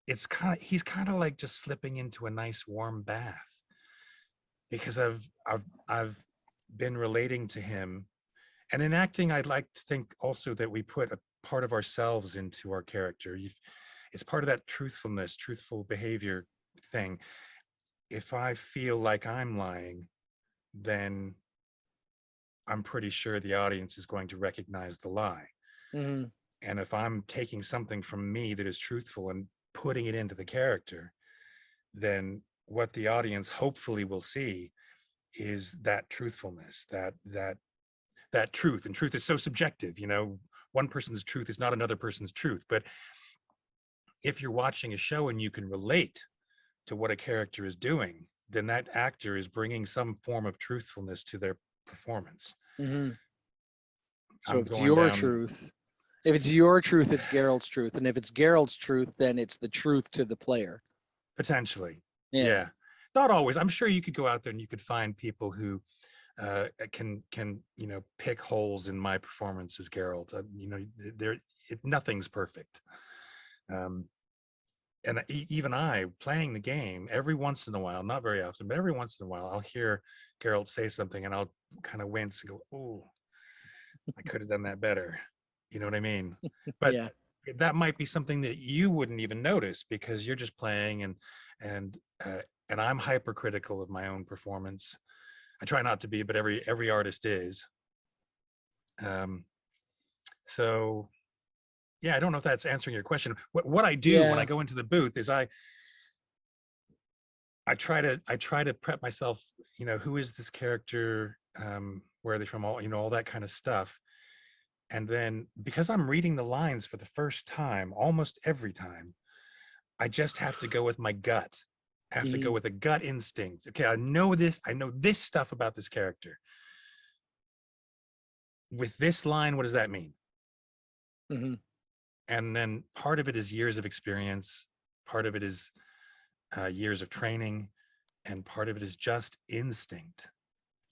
he's kind of like just slipping into a nice warm bath, because I've been relating to him. And in acting, I'd like to think also that we put a part of ourselves into our character. It's part of that truthful behavior thing. If I feel like I'm lying, then I'm pretty sure the audience is going to recognize the lie. Mm-hmm. And if I'm taking something from me that is truthful and putting it into the character, then what the audience hopefully will see is that truthfulness, that truth. And truth is so subjective. One person's truth is not another person's truth. But if you're watching a show and you can relate to what a character is doing, then that actor is bringing some form of truthfulness to their performance. Mm-hmm. So I'm if it's going your down- truth, if it's your truth, it's Geralt's truth. And if it's Geralt's truth, then it's the truth to the player. Potentially. Yeah. Yeah. Not always. I'm sure you could go out there and you could find people who can pick holes in my performance as Geralt. Nothing's perfect. And even I, playing the game, every once in a while, not very often, but every once in a while, I'll hear Geralt say something and I'll kind of wince and go, "Oh, I could have done that better." You know what I mean? But Yeah. that might be something that you wouldn't even notice because you're just playing, and I'm hypercritical of my own performance. I try not to be, but every artist is. So yeah, I don't know if that's answering your question. What I do when I go into the booth is I try to prep myself. Who is this character? Where are they from? All that kind of stuff. And then because I'm reading the lines for the first time, almost every time, I just have to go with my gut. I have to go with a gut instinct. Okay, I know this stuff about this character. With this line, what does that mean? Mm-hmm. And then part of it is years of experience, part of it is years of training, and part of it is just instinct.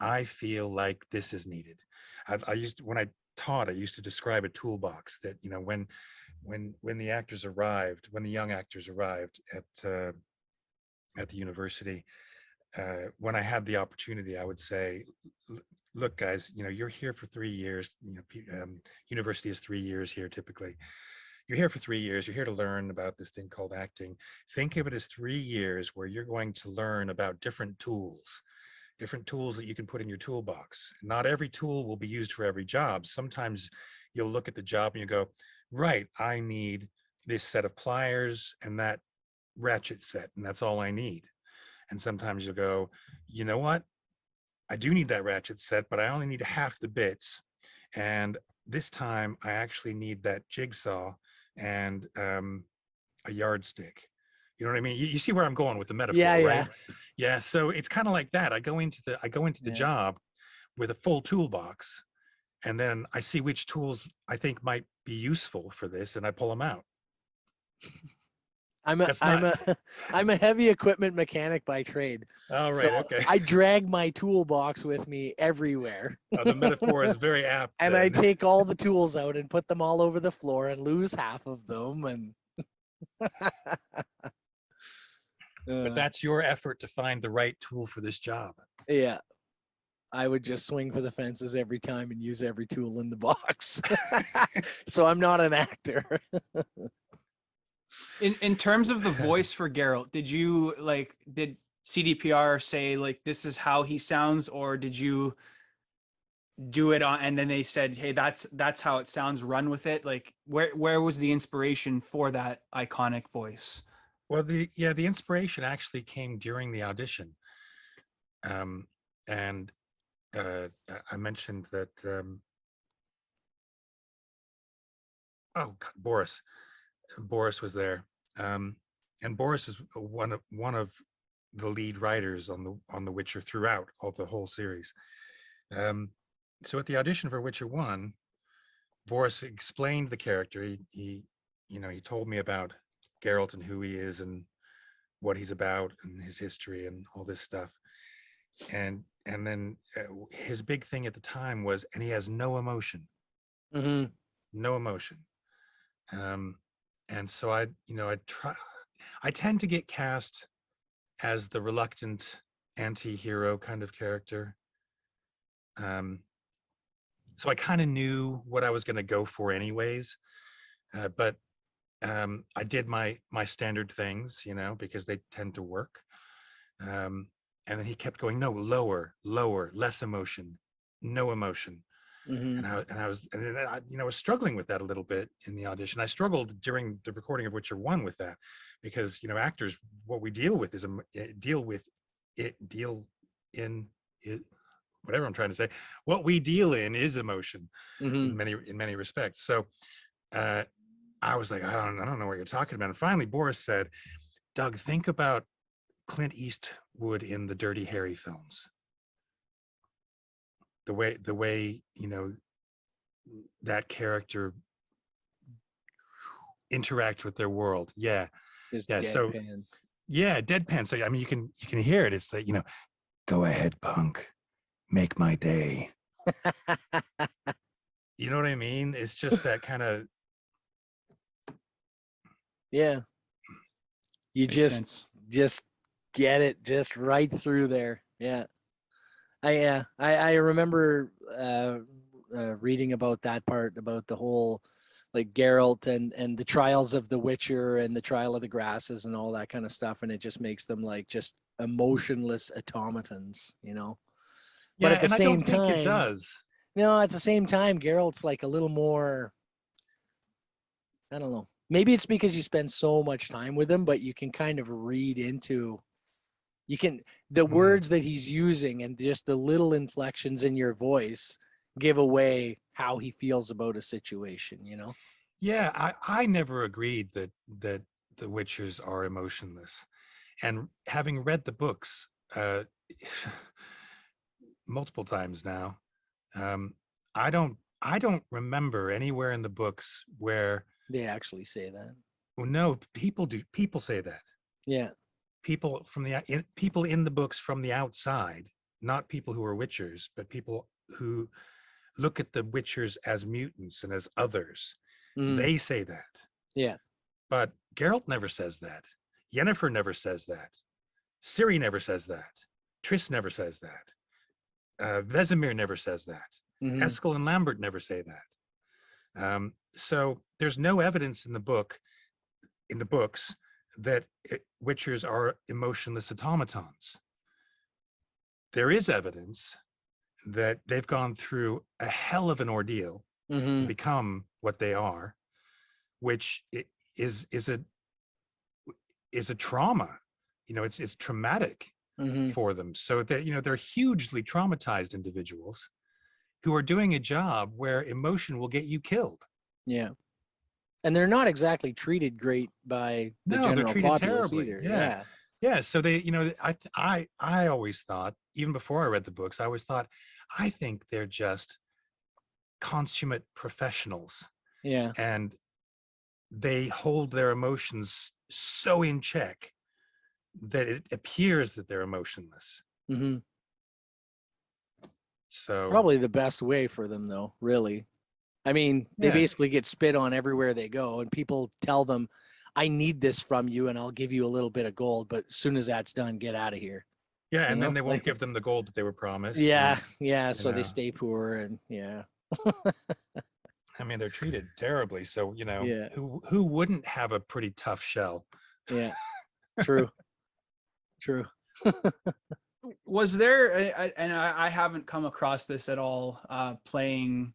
I feel like this is needed. When I taught, I used to describe a toolbox that, when the actors arrived, when the young actors arrived at the university, when I had the opportunity, I would say, look, guys, you're here for 3 years. University is 3 years here typically. You're here for 3 years. You're here to learn about this thing called acting. Think of it as 3 years where you're going to learn about different tools that you can put in your toolbox. Not every tool will be used for every job. Sometimes you'll look at the job and you go, right, I need this set of pliers and that ratchet set, and that's all I need. And sometimes you'll go, you know what? I do need that ratchet set, but I only need half the bits. And this time I actually need that jigsaw and a yardstick. You know what I mean? You see where I'm going with the metaphor, Yeah, right? Yeah. So it's kind of like that. I go into the Yeah. job with a full toolbox, and then I see which tools I think might be useful for this, and I pull them out. I'm That's a not- I'm a heavy equipment mechanic by trade. All right. So Okay. I drag my toolbox with me everywhere. The metaphor is very apt. And I then. take all the tools out and put them all over the floor and lose half of them. And But that's your effort to find the right tool for this job. yeah, I would just swing for the fences every time and use every tool in the box. So I'm not an actor. In terms of the voice for Geralt, did CDPR say like this is how he sounds, or did you do it on and then they said, hey, that's how it sounds, run with it? Like where was the inspiration for that iconic voice? Well, the inspiration actually came during the audition. And I mentioned that oh God, Boris was there. And Boris is one of the lead writers on the Witcher throughout the whole series. So at the audition for Witcher 1, Boris explained the character. He told me about Geralt and who he is and what he's about and his history and all this stuff. And then his big thing at the time was, and he has no emotion. Mm-hmm. No emotion. And so I tend to get cast as the reluctant anti-hero kind of character. So I kind of knew what I was going to go for anyways. But I did my standard things, because they tend to work. And then he kept going, no, lower, less emotion, no emotion. Mm-hmm. And I was struggling with that a little bit in the audition. I struggled during the recording of Witcher 1 with that, because actors, what we deal with is whatever I'm trying to say. What we deal in is emotion. Mm-hmm. in many respects. So I was like, I don't know what you're talking about. And finally, Boris said, Doug, think about Clint Eastwood in the Dirty Harry films. The way that character interacts with their world. Yeah. Just Yeah. So deadpan. yeah, deadpan. So I mean, you can hear it. It's like, go ahead, punk, make my day. You know what I mean? It's just that kind of. Yeah. You Makes just sense. get it just right through there. Yeah. I remember reading about that part, about the whole like Geralt and the trials of the Witcher and the trial of the grasses and all that kind of stuff, and it just makes them like just emotionless automatons, But Yeah, at the and I same don't think time, it does. at the same time, Geralt's like a little more, I don't know. Maybe it's because you spend so much time with him, but you can kind of read into the words that he's using and just the little inflections in your voice give away how he feels about a situation, Yeah, I never agreed that the Witchers are emotionless, and having read the books multiple times now, I don't remember anywhere in the books where They actually say that. well, no, people say that. Yeah. People people in the books from the outside, not people who are Witchers, but people who look at the Witchers as mutants and as others. Mm, They say that. yeah. But Geralt never says that. Yennefer never says that. Ciri never says that. Triss never says that. Vesemir never says that. Mhm. Eskel and Lambert never say that. So there's no evidence in the books that Witchers are emotionless automatons. There is evidence that they've gone through a hell of an ordeal to Mhm. become what they are, which is a trauma. It's traumatic for them. So that they're hugely traumatized individuals who are doing a job where emotion will get you killed. Yeah. And they're not exactly treated great by the No, they're general treated populace terribly. either. Yeah. Yeah. So I always thought, even before I read the books, I think they're just consummate professionals. Yeah. And they hold their emotions so in check that it appears that they're emotionless. Mm-hmm. So Probably the best way for them, though, really. I mean, they Yeah. basically get spit on everywhere they go, and people tell them, I need this from you, and I'll give you a little bit of gold, but as soon as that's done, get out of here. yeah, You and know? then they won't Like- give them the gold that they were promised. Yeah, and, yeah. So know. they stay poor, and yeah. I mean, they're treated terribly. So Yeah. who wouldn't have a pretty tough shell? Yeah. True. True. Was there and I haven't come across this at all playing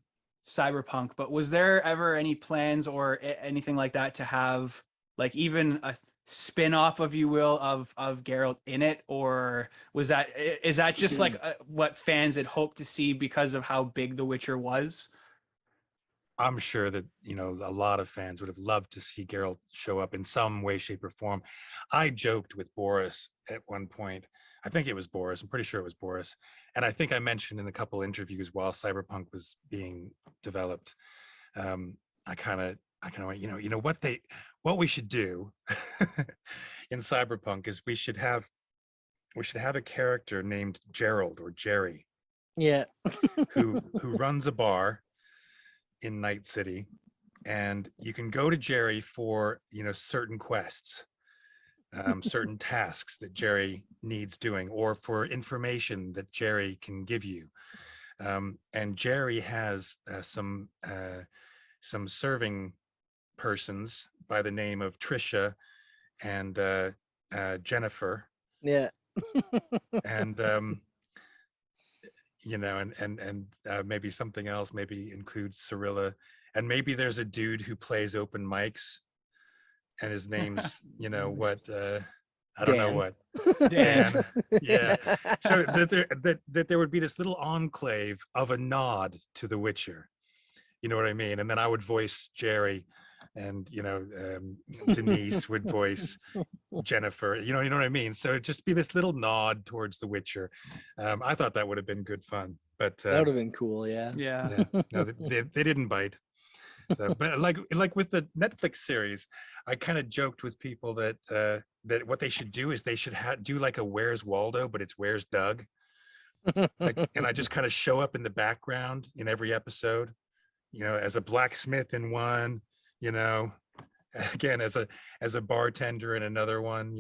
Cyberpunk, but was there ever any plans or anything like that to have like even a spin-off, if you will, of Geralt in it, or is that just like what fans had hoped to see because of how big The Witcher was? I'm sure that a lot of fans would have loved to see Geralt show up in some way, shape, or form. I joked with Boris at one point. I think it was Boris. I'm pretty sure it was Boris. And I think I mentioned in a couple interviews while Cyberpunk was being developed, I kind of went, what we should do in Cyberpunk is we should have a character named Gerald or Jerry Yeah. who runs a bar in Night City, and you can go to Jerry for certain quests, certain tasks that Jerry needs doing, or for information that Jerry can give you. And Jerry has some serving persons by the name of Trisha and Jennifer, Yeah. and maybe something else, maybe includes Cirilla, and maybe there's a dude who plays open mics, and his name's I don't know what. Dan. Yeah. So that there would be this little enclave of a nod to The Witcher. You know what I mean? And then I would voice Jerry, and Denise would voice Jennifer. You know what I mean? So it'd just be this little nod towards The Witcher. I thought that would have been good fun, but That would have been cool. Yeah. Yeah. no, they didn't bite. So, but like with the Netflix series, I kind of joked with people that that what they should do is they should do like a Where's Waldo, but it's Where's Doug. And I just kind of show up in the background in every episode, as a blacksmith in one, again as a bartender in another one.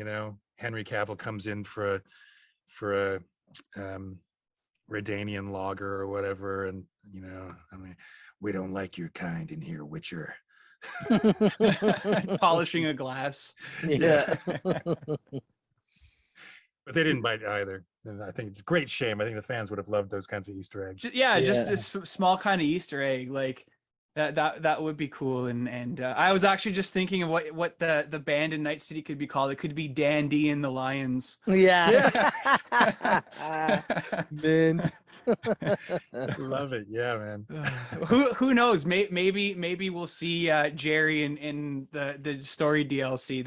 Henry Cavill comes in for a Redanian lager or whatever, and I mean, we don't like your kind in here, Witcher. Polishing a glass. Yeah. But they didn't bite either, and I think it's a great shame. I think the fans would have loved those kinds of Easter eggs. Yeah, just this small kind of Easter egg like that would be cool. And I was actually just thinking of what the band in Night City could be called. It could be Dandy and the Lions. Yeah. Mint. Love it. Yeah, man. Who knows? Maybe we'll see Jerry in the story DLC.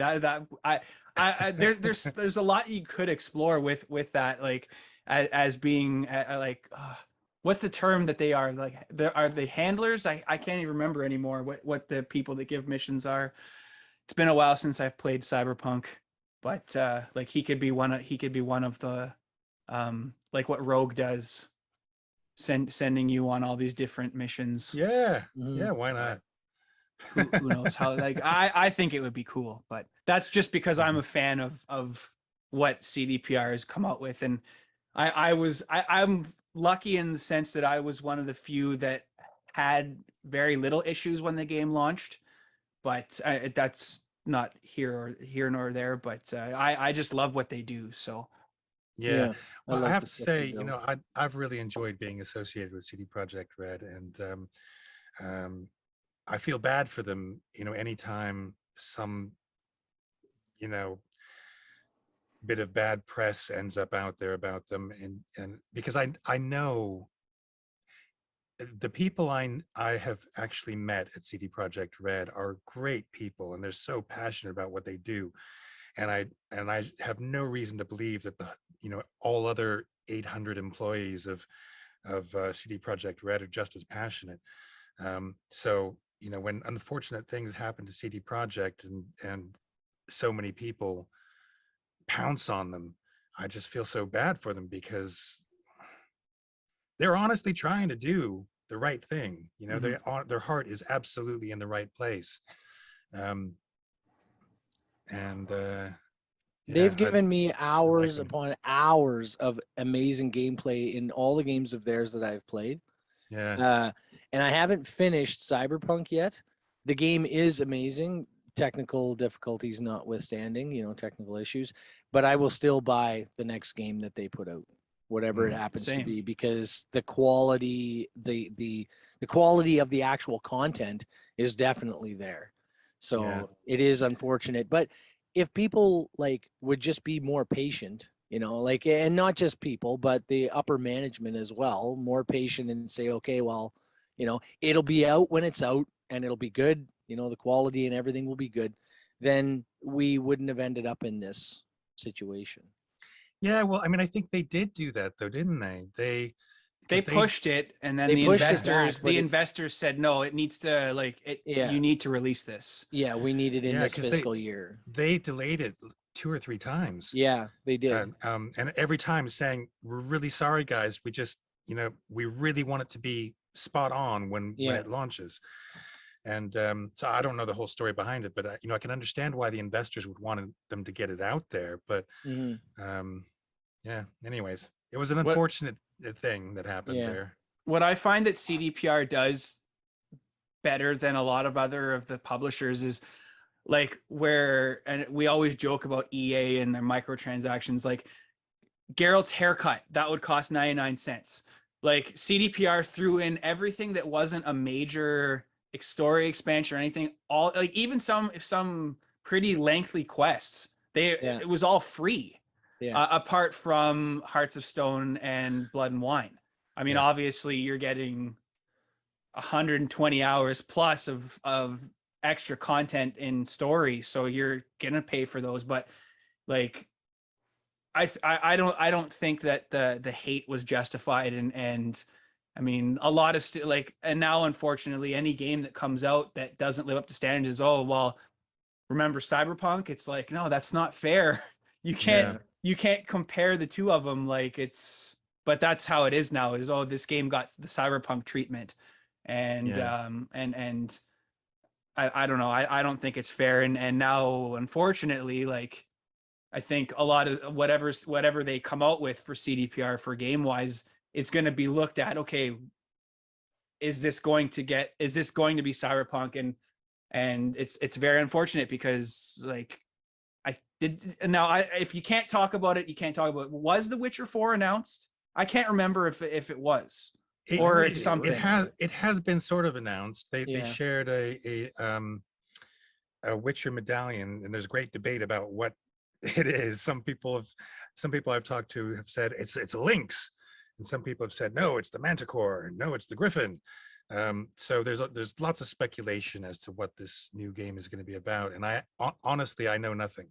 There's a lot you could explore with that, like as being what's the term that they are, like are they handlers? I can't even remember anymore what the people that give missions are. It's been a while since I've played Cyberpunk, but like he could be one of the like what Rogue does, sending you on all these different missions. Yeah, yeah. Why not? Who knows how? Like I think it would be cool, but that's just because I'm a fan of what CDPR has come out with, and I'm lucky in the sense that I was one of the few that had very little issues when the game launched, but that's not here nor there. But I just love what they do. So yeah. Well, I like have the to stuff say, they build. I've really enjoyed being associated with CD Projekt Red, and I feel bad for them. Anytime some, you know, bit of bad press ends up out there about them, and because I know the people I have actually met at CD Projekt Red are great people, and they're so passionate about what they do, and I have no reason to believe that all other 800 employees of CD Projekt Red are just as passionate. So when unfortunate things happen to CD Projekt and so many people pounce on them, I just feel so bad for them, because they're honestly trying to do the right thing. Their heart is absolutely in the right place. They've given me hours upon hours of amazing gameplay in all the games of theirs that I've played. Yeah. And I haven't finished Cyberpunk yet. The game is amazing, technical difficulties notwithstanding, technical issues, but I will still buy the next game that they put out, whatever it happens to be, because the quality, the quality of the actual content is definitely there. So it is unfortunate, but if people would just be more patient, and not just people, but the upper management as well, more patient and say, okay, well, it'll be out when it's out and it'll be good. The quality and everything will be good. Then we wouldn't have ended up in this situation. Yeah, well, I mean, I think they did do that though, didn't they? They pushed it, and then the investors said, no, it needs to you need to release this. Yeah, we need it in this fiscal year. They delayed it 2 or 3 times. Yeah, they did. And every time saying, we're really sorry, guys. We just, we really want it to be spot on when it launches. And so I don't know the whole story behind it, but I can understand why the investors would want them to get it out there. But anyways, it was an unfortunate thing that happened there. What I find that CDPR does better than a lot of other of the publishers is and we always joke about EA and their microtransactions, like Geralt's haircut, that would cost 99 cents. CDPR threw in everything that wasn't a major story expansion or anything, even some pretty lengthy quests, it was all free. Apart from Hearts of Stone and Blood and Wine. I mean, obviously you're getting 120 hours plus of extra content in story, so you're gonna pay for those. But I don't think that the hate was justified, and I mean, a lot of and now unfortunately any game that comes out that doesn't live up to standards is, oh well, remember Cyberpunk? It's no, that's not fair. You can't compare the two of them. But that's how it is now, is, oh, this game got the Cyberpunk treatment. And I don't know. I don't think it's fair. And now, unfortunately, I think a lot of whatever they come out with for CDPR for game wise, it's going to be looked at. Okay, is this going to be Cyberpunk? And it's very unfortunate, because if you can't talk about it, you can't talk about it. Was The Witcher 4 announced? I can't remember if it was something. It has been sort of announced. They shared a Witcher medallion, and there's great debate about what it is. Some people I've talked to have said it's a lynx, and some people have said no, it's the manticore, no, it's the griffin. So there's lots of speculation as to what this new game is going to be about, and I honestly know nothing.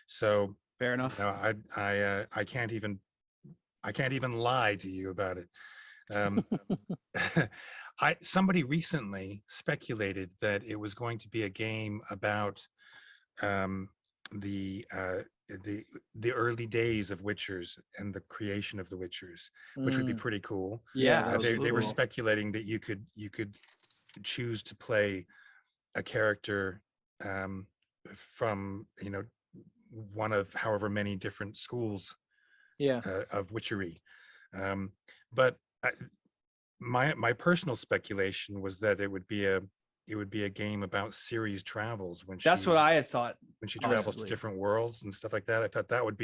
So fair enough. I can't even lie to you about it. Somebody recently speculated that it was going to be a game about the early days of Witchers and the creation of the Witchers, which would be pretty cool. Yeah, they were speculating that you could choose to play a character from one of however many different schools of witchery. But my personal speculation was that it would be a game about Ciri's travels that's what I had thought, when she travels to different worlds and stuff like that. I thought that would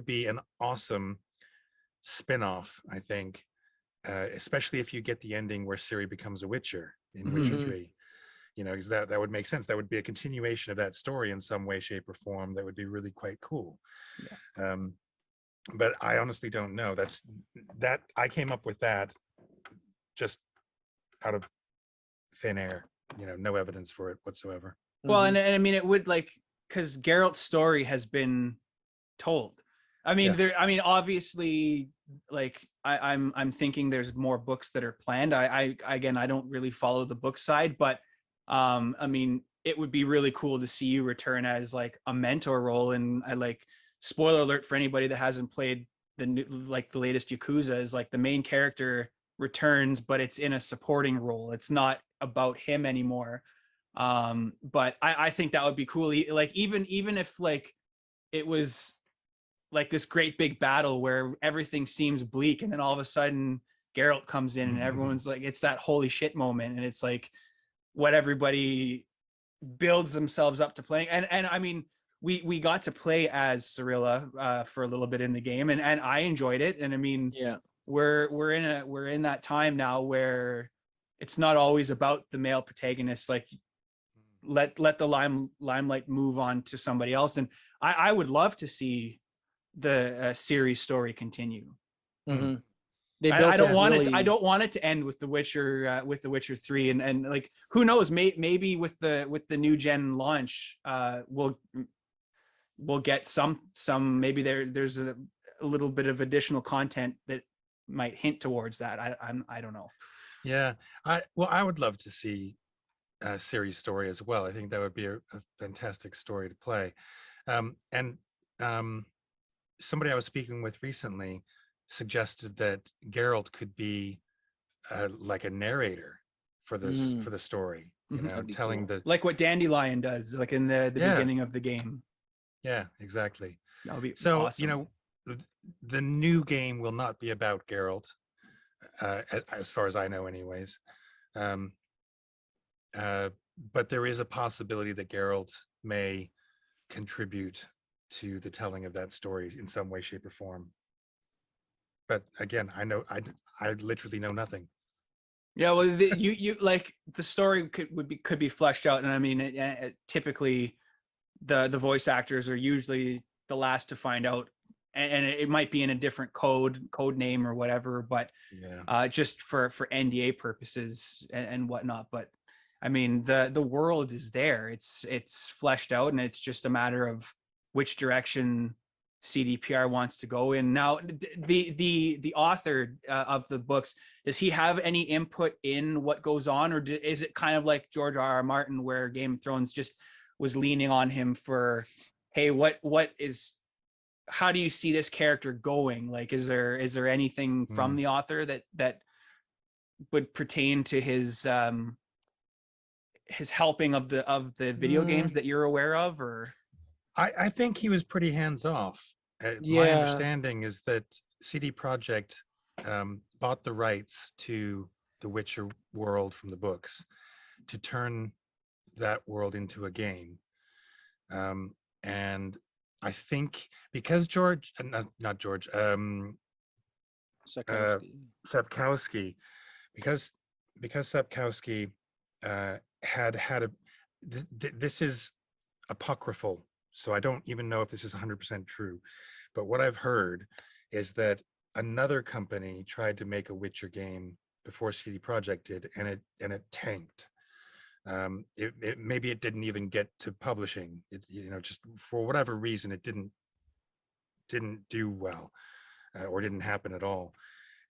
be an awesome spin-off, I think, especially if you get the ending where Ciri becomes a Witcher in Witcher 3. You know, because that would make sense. That would be a continuation of that story in some way, shape, or form. That would be really quite cool. Yeah. But I honestly don't know. That I came up with that just out of thin air. You know, no evidence for it whatsoever. Well, and I mean, it would like, because Geralt's story has been told. I mean, obviously, like I'm thinking there's more books that are planned. I again, I don't really follow the book side, but I mean, it would be really cool to see you return as like a mentor role. And I like, spoiler alert for anybody that hasn't played the new, like the latest Yakuza, is like the main character returns, but it's in a supporting role. It's not about him anymore. But I think that would be cool. Like even if like it was like this great big battle where everything seems bleak, and then all of a sudden Geralt comes in and everyone's like, it's that holy shit moment, and it's like what everybody builds themselves up to playing. And I mean, we got to play as Cirilla for a little bit in the game, and I enjoyed it. And I mean, Yeah, we're in that time now where it's not always about the male protagonist. Like let the limelight move on to somebody else. And I would love to see the series story continue. mm-hmm. I don't want it to end with The Witcher 3, and like, who knows, maybe with the new gen launch, we'll get some maybe there's a little bit of additional content that might hint towards that. I don't know. Yeah, I would love to see a series story as well. I think that would be a fantastic story to play. And somebody I was speaking with recently suggested that Geralt could be like a narrator for this for the story. You know, telling cool. the, like what Dandelion does, like in the beginning of the game. Yeah, exactly. That would be so awesome. You know, the new game will not be about Geralt, as far as I know, anyways. But there is a possibility that Geralt may contribute to the telling of that story in some way, shape, or form. But again, I literally know nothing. Yeah, well, you like, the story could be fleshed out, and I mean, typically the voice actors are usually the last to find out, and it might be in a different code name or whatever, but just for NDA purposes and whatnot. But I mean, the world is there. It's fleshed out, and it's just a matter of which direction CDPR wants to go in. Now, the author of the books, does he have any input in what goes on, or is it kind of like George R.R. Martin, where Game of Thrones just was leaning on him for, hey, how do you see this character going? Like, is there anything from the author that would pertain to his helping of the video games that you're aware of? Or I think he was pretty hands off. My understanding is that CD Projekt bought the rights to the Witcher world from the books to turn that world into a game. And I think because not George, Sapkowski, because Sapkowski had this is apocryphal, so I don't even know if this is 100% true, but what I've heard is that another company tried to make a Witcher game before CD Projekt did, and it tanked. Maybe it didn't even get to publishing. Just for whatever reason, it didn't do well, or didn't happen at all.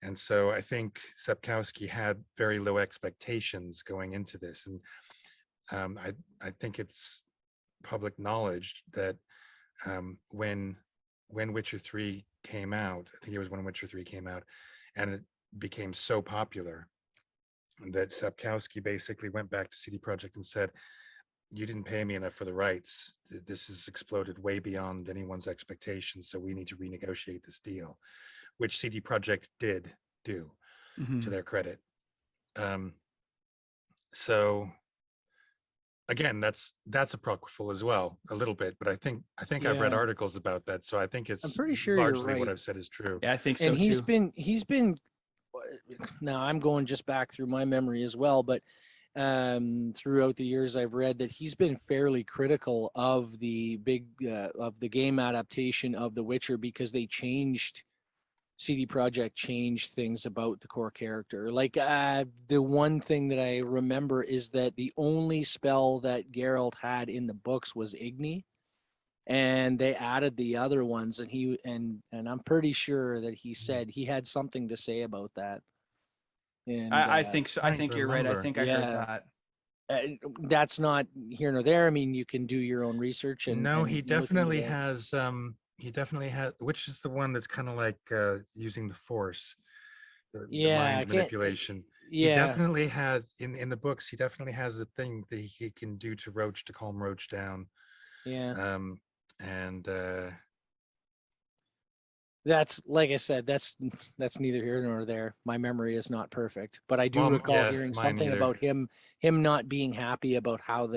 And so I think Sapkowski had very low expectations going into this, and I think it's public knowledge that when Witcher 3 came out, I think it was when Witcher 3 came out, and it became so popular that Sapkowski basically went back to CD Projekt and said, you didn't pay me enough for the rights. This has exploded way beyond anyone's expectations, so we need to renegotiate this deal, which CD Projekt did do, to their credit. So again, that's apocryphal as well, a little bit, but I think I've read articles about that, so I think I'm pretty sure largely you're right. what I've said is true. Yeah, I think so. And he's been now I'm going just back through my memory as well, but throughout the years I've read that he's been fairly critical of the game adaptation of The Witcher because they changed CD Projekt changed things about the core character. Like the one thing that I remember is that the only spell that Geralt had in the books was Igni, and they added the other ones, and I'm pretty sure that he said he had something to say about that. And I think so. I trying think to you're right. I remember. think I heard Yeah. that. That's not here nor there. I mean, you can do your own research and No, and he look into definitely that. has. He definitely has. Which is the one that's kind of like using the force, the Yeah, I mind can't. manipulation. He Yeah, definitely has in the books. He definitely has a thing that he can do to Roach to calm Roach down. yeah. And That's like I said. That's neither here nor there. My memory is not perfect, but I do well, recall yeah, hearing mine something either. about him not being happy about how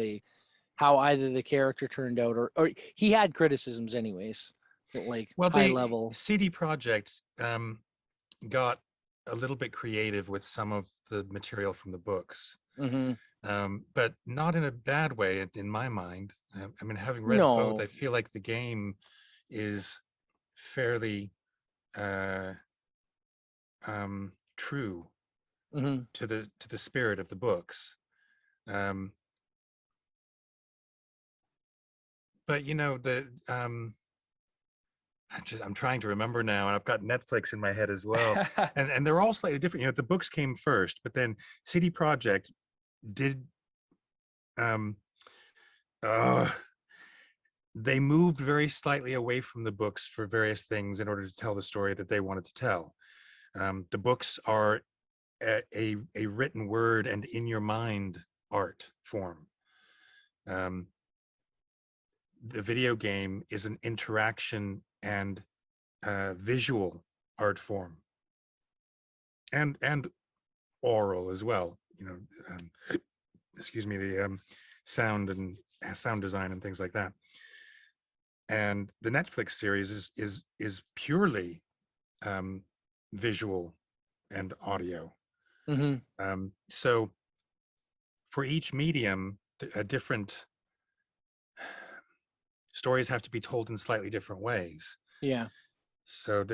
either the character turned out or he had criticisms anyways, like Well, high the level. CD Projekt got a little bit creative with some of the material from the books, Mm-hmm. but not in a bad way in my mind. I mean, having read both, No. I feel like the game is fairly true Mm-hmm. to the spirit of the books. But you know I'm trying to remember now, and I've got Netflix in my head as well, and they're all slightly different. You know, the books came first, but then CD Projekt did um they moved very slightly away from the books for various things in order to tell the story that they wanted to tell. The books are a written word and in your mind art form. The video game is an interaction and visual art form, and oral as well. You know, excuse me, the sound and sound design and things like that. And the Netflix series is purely visual and audio. Mm-hmm. So for each medium, a different stories have to be told in slightly different ways. Yeah. So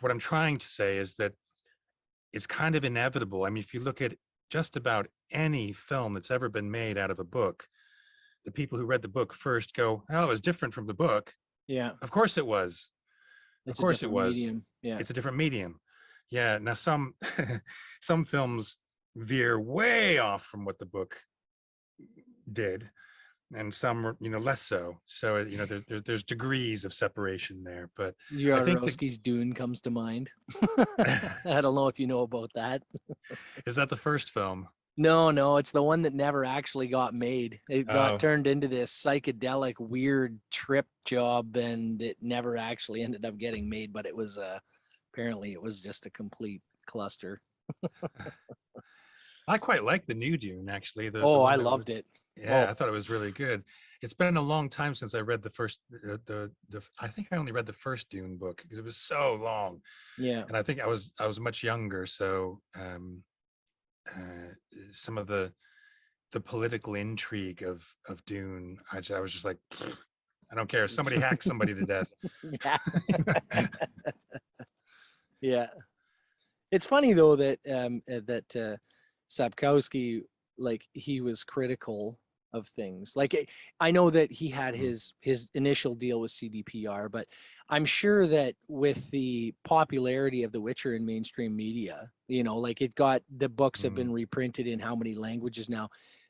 what I'm trying to say is that it's kind of inevitable. I mean, if you look at just about any film that's ever been made out of a book, the people who read the book first go, "Oh, it was different from the book." Yeah. Of course it was. Of It's a course it different was. medium. Yeah. It's a different medium. Yeah. Now some some films veer way off from what the book did, and some are, less so. So there's degrees of separation there. But I think Jodorowsky's Dune comes to mind. I don't know if you know about that. is that the first film? No, it's the one that never actually got made. It got Oh, turned into this psychedelic weird trip job, and it never actually ended up getting made, but it was apparently it was just a complete cluster. I quite like the new Dune, actually. The Oh, I one that was, loved it. yeah, I Oh, thought it was really good. It's been a long time since I read the first, I think I only read the first Dune book because it was so long, yeah. and I think I was much younger, so some of the political intrigue of Dune, I was just like, I don't care. Somebody hack somebody to death. Yeah. Yeah. It's funny though that Sapkowski, like, he was critical of things. Like, I know that he had Mm, his initial deal with CDPR, but I'm sure that with the popularity of The Witcher in mainstream media, like, the books have mm. been reprinted in how many languages now?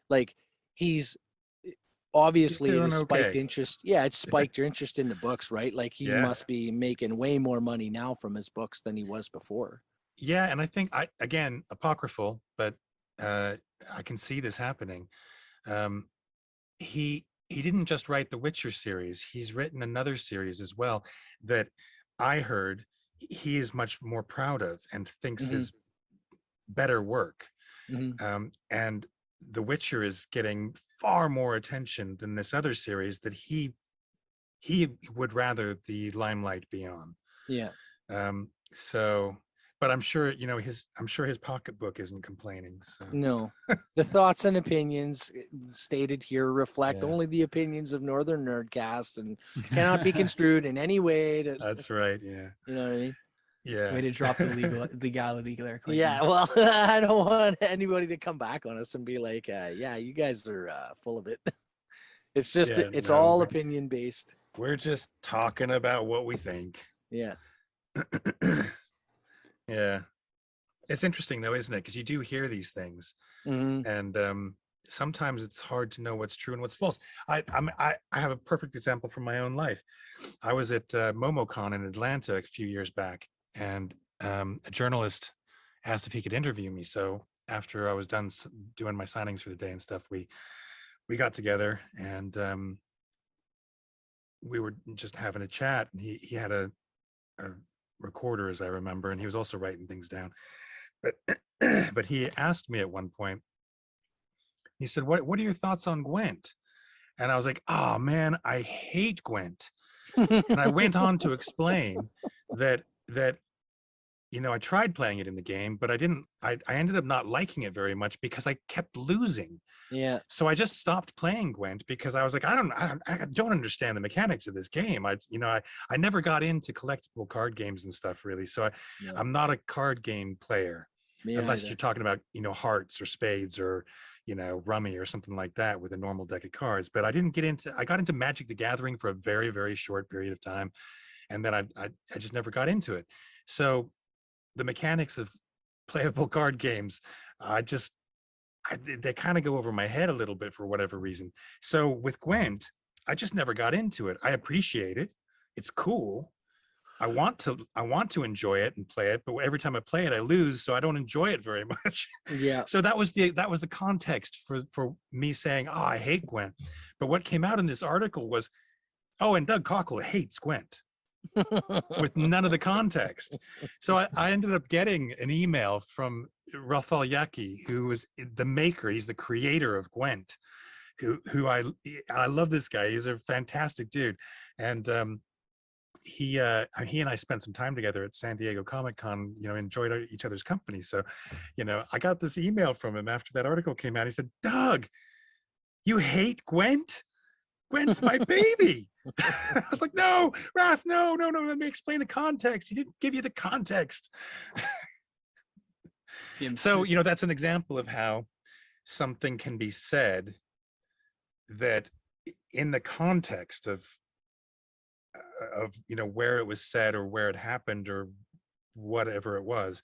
Like, he's He's obviously it doing has spiked okay. interest. Yeah, it's spiked your interest in the books, right? Like, he Yeah. must be making way more money now from his books than he was before. Yeah, and I think again apocryphal, but I can see this happening. Um, he didn't just write the Witcher series; he's written another series as well that I heard he is much more proud of and thinks Hmm. is better work. Hmm. And The Witcher is getting far more attention than this other series that he would rather the limelight be on. Yeah. So but I'm sure his pocketbook isn't complaining. So No, the thoughts and opinions stated here reflect Yeah. only the opinions of Northern Nerdcast and cannot be construed in any way. that's right. Yeah. You know what I mean? Yeah. Way to drop the legality there, Clayton. Yeah. Well, I don't want anybody to come back on us and be like, "Yeah, you guys are full of it." It's just Yeah, it's no, all we're- opinion based. We're just talking about what we think. Yeah. Yeah. It's interesting though, isn't it? Because you do hear these things, Mhm. and sometimes it's hard to know what's true and what's false. I have a perfect example from my own life. I was at MomoCon in Atlanta a few years back, and a journalist asked if he could interview me. So after I was done doing my signings for the day and stuff, we got together, and we were just having a chat. And he had a recorder, as I remember, and he was also writing things down. But but he asked me at one point, he said, what are your thoughts on Gwent? And I was like, oh man, I hate Gwent. And I went on to explain that I tried playing it in the game, but I ended up not liking it very much because I kept losing. Yeah. So I just stopped playing Gwent because I was like, I don't understand the mechanics of this game. I never got into collectible card games and stuff really. So I'm not a card game player. Unless you're talking about, hearts or spades or, rummy or something like that with a normal deck of cards. But I got into Magic the Gathering for a very, very short period of time. And then I just never got into it. So the mechanics of playable card games, they kind of go over my head a little bit for whatever reason. So with Gwent, I just never got into it. I appreciate it. It's cool. I want to enjoy it and play it, but every time I play it, I lose, so I don't enjoy it very much. Yeah. So that was the context for me saying, oh, I hate Gwent. But what came out in this article was, oh, and Doug Cockle hates Gwent, with none of the context. So I ended up getting an email from Rafael Yaki, who was the maker. He's the creator of Gwent, who I love this guy. He's a fantastic dude. And he and I spent some time together at San Diego Comic-Con, enjoyed each other's company. So, I got this email from him after that article came out. He said, Doug, you hate Gwent? Gwent's my baby. I was like, no, Raph, no, let me explain the context. He didn't give you the context. So, that's an example of how something can be said that in the context of where it was said or where it happened or whatever it was,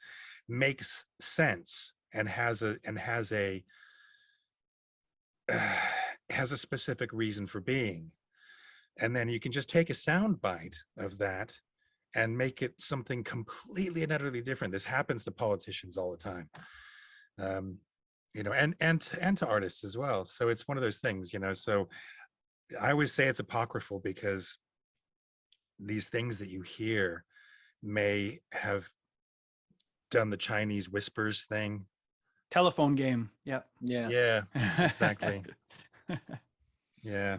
makes sense and has a specific reason for being. And then you can just take a sound bite of that and make it something completely and utterly different. This happens to politicians all the time, and to artists as well. So it's one of those things, so I always say it's apocryphal because these things that you hear may have done the Chinese whispers thing. Telephone game. Yep. Yeah. Exactly. Yeah.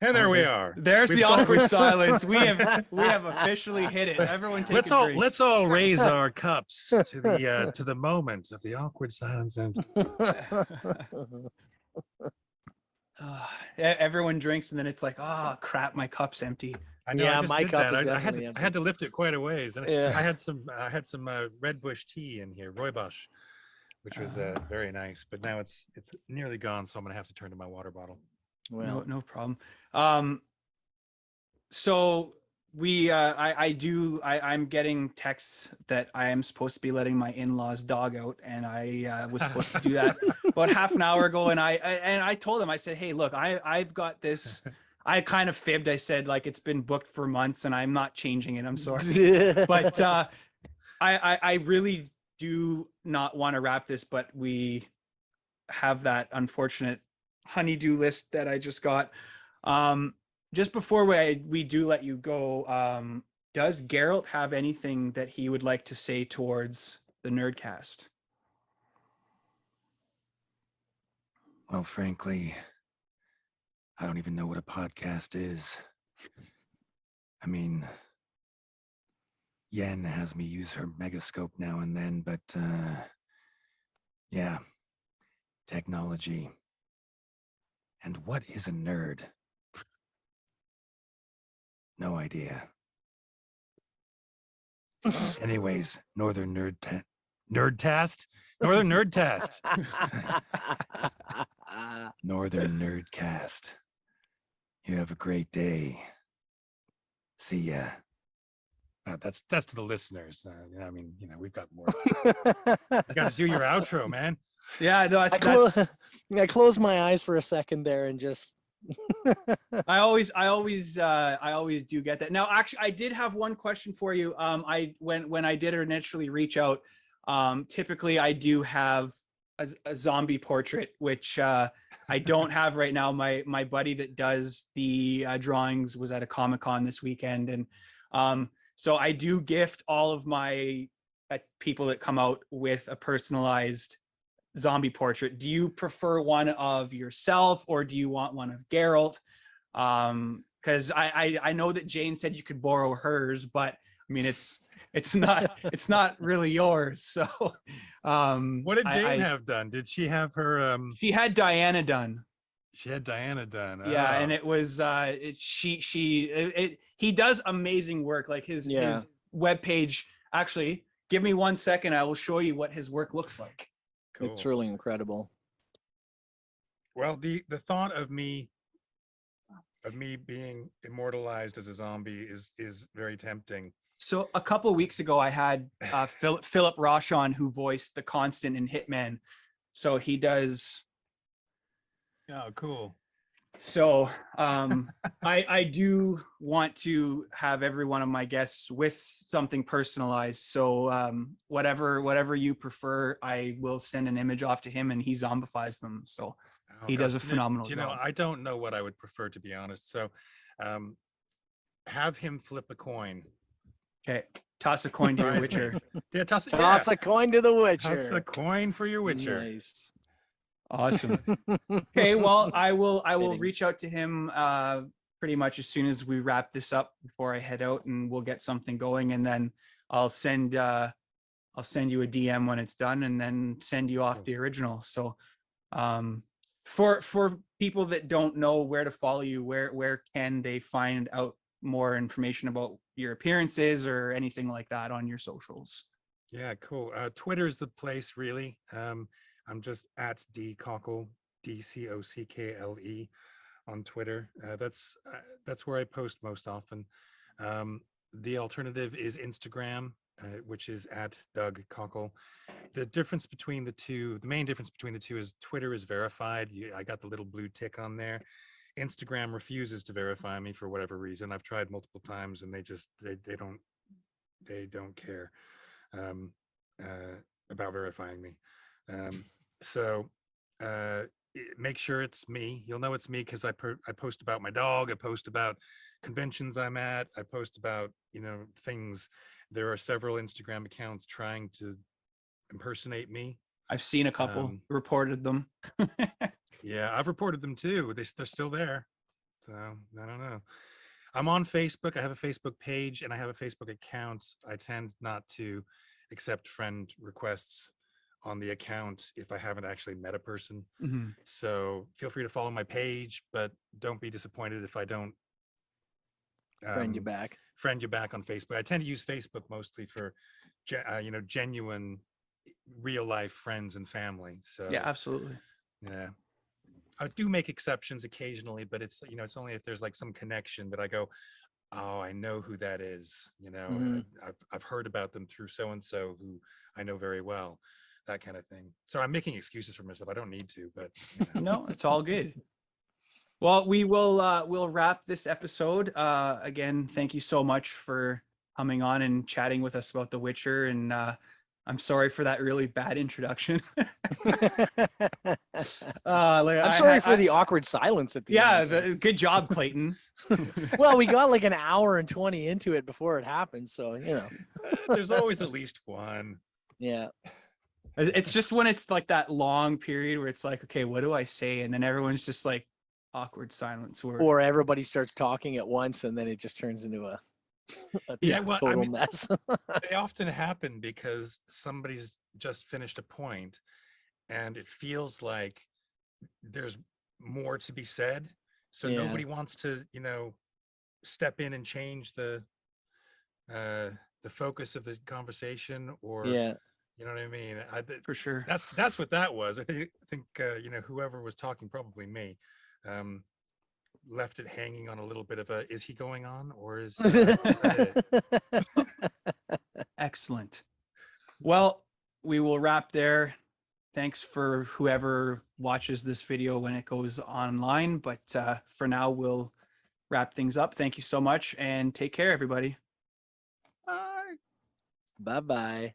And there we are. There's We've the solved- awkward silence. We have officially hit it. Everyone take a drink. Let's all raise our cups to the moment of the awkward silence. And Everyone drinks and then it's like, oh crap, my cup's empty. I know, Yeah, I just my did cup that. is I definitely had to lift it quite a ways, and Yeah. I had some Red Bush tea in here, Rooibos, which was very nice. But now it's nearly gone, so I'm gonna have to turn to my water bottle. Well, No problem. So I'm getting texts that I am supposed to be letting my in-laws dog out, and I was supposed to do that about half an hour ago, and I told them, I said, hey, look, I've got this. I kind of fibbed. I said, like, it's been booked for months and I'm not changing it. I'm sorry. But I really do not want to wrap this, but we have that unfortunate honeydew list that I just got. Just before we do let you go, does Geralt have anything that he would like to say towards the Nerdcast? Well, frankly, I don't even know what a podcast is. I mean, Yen has me use her megascope now and then, but yeah, technology. And what is a nerd? No idea. Anyways, Northern Nerdcast. Northern Nerdcast. Northern Nerdcast. You have a great day. See ya. That's to the listeners. I mean, we've got more. You got to do your outro, man. Yeah, no, I closed my eyes for a second there and just. I always do get that. Now, actually, I did have one question for you. When I did initially reach out, typically I do have a zombie portrait, which I don't have right now. My buddy that does the drawings was at a Comic-Con this weekend, and so I do gift all of my people that come out with a personalized zombie portrait. Do you prefer one of yourself, or do you want one of Geralt? Because I know that Jane said you could borrow hers, but I mean it's not really yours. So what did Jane have done? Did she have her she had Diana done. She had Diana done. Yeah, Oh. and it was he does amazing work. Like his webpage. Actually, give me 1 second. I will show you what his work looks like. Cool. It's really incredible. Well, the thought of me being immortalized as a zombie is very tempting. So a couple of weeks ago, I had Philip Roche on, who voiced the Constant in Hitman. So he does. Oh, cool. So I do want to have every one of my guests with something personalized. So whatever you prefer, I will send an image off to him and he zombifies them. So he does a phenomenal job. I don't know what I would prefer, to be honest. So have him flip a coin. Okay. Toss a coin to your Witcher. Yeah, toss a coin to the Witcher. Toss a coin for your Witcher. Nice. Awesome. Okay, well, I will reach out to him pretty much as soon as we wrap this up before I head out, and we'll get something going, and then I'll send you a DM when it's done, and then send you off the original. So for people that don't know where to follow you, where can they find out more information about your appearances or anything like that on your socials? Yeah, cool. Twitter is the place, really. I'm just at D Cockle, DCOCKLE on Twitter. That's where I post most often. The alternative is Instagram, which is at Doug Cockle. The difference between the two, the main difference between the two, is Twitter is verified. I got the little blue tick on there. Instagram refuses to verify me for whatever reason. I've tried multiple times, and they don't care about verifying me. So make sure it's me. You'll know it's me because I post about my dog. I post about conventions I'm at. I post about things. There are several Instagram accounts trying to impersonate me. I've seen a couple, reported them. Yeah, I've reported them too. They're still there. So I don't know. I'm on Facebook. I have a Facebook page and I have a Facebook account. I tend not to accept friend requests on the account if I haven't actually met a person. Mm-hmm. So feel free to follow my page, but don't be disappointed if I don't friend you back on Facebook. I tend to use Facebook mostly for genuine real life friends and family. So yeah, absolutely. Yeah, I do make exceptions occasionally, but it's it's only if there's like some connection that I go, oh, I know who that is. Mm-hmm. I've heard about them through so and so who I know very well. That kind of thing. So I'm making excuses for myself. I don't need to, but No, it's all good. Well, we'll wrap this episode. Again, thank you so much for coming on and chatting with us about The Witcher. And I'm sorry for that really bad introduction. I'm sorry for the awkward silence at the end. Yeah, good job, Clayton. Well, we got like an hour and 20 into it before it happened, so there's always at least one. Yeah. It's just when it's like that long period where it's like, okay, what do I say? And then everyone's just like awkward silence. Or everybody starts talking at once and then it just turns into a Yeah, well, I total mean, mess. they often happen because somebody's just finished a point and it feels like there's more to be said. So Yeah. nobody wants to, step in and change the focus of the conversation, or Yeah. you know what I mean? For sure. That's what that was. I think whoever was talking, probably me, left it hanging on a little bit of a, is he going on, or is that it? Excellent. Well, we will wrap there. Thanks for whoever watches this video when it goes online. But for now, we'll wrap things up. Thank you so much and take care, everybody. Bye. Bye-bye.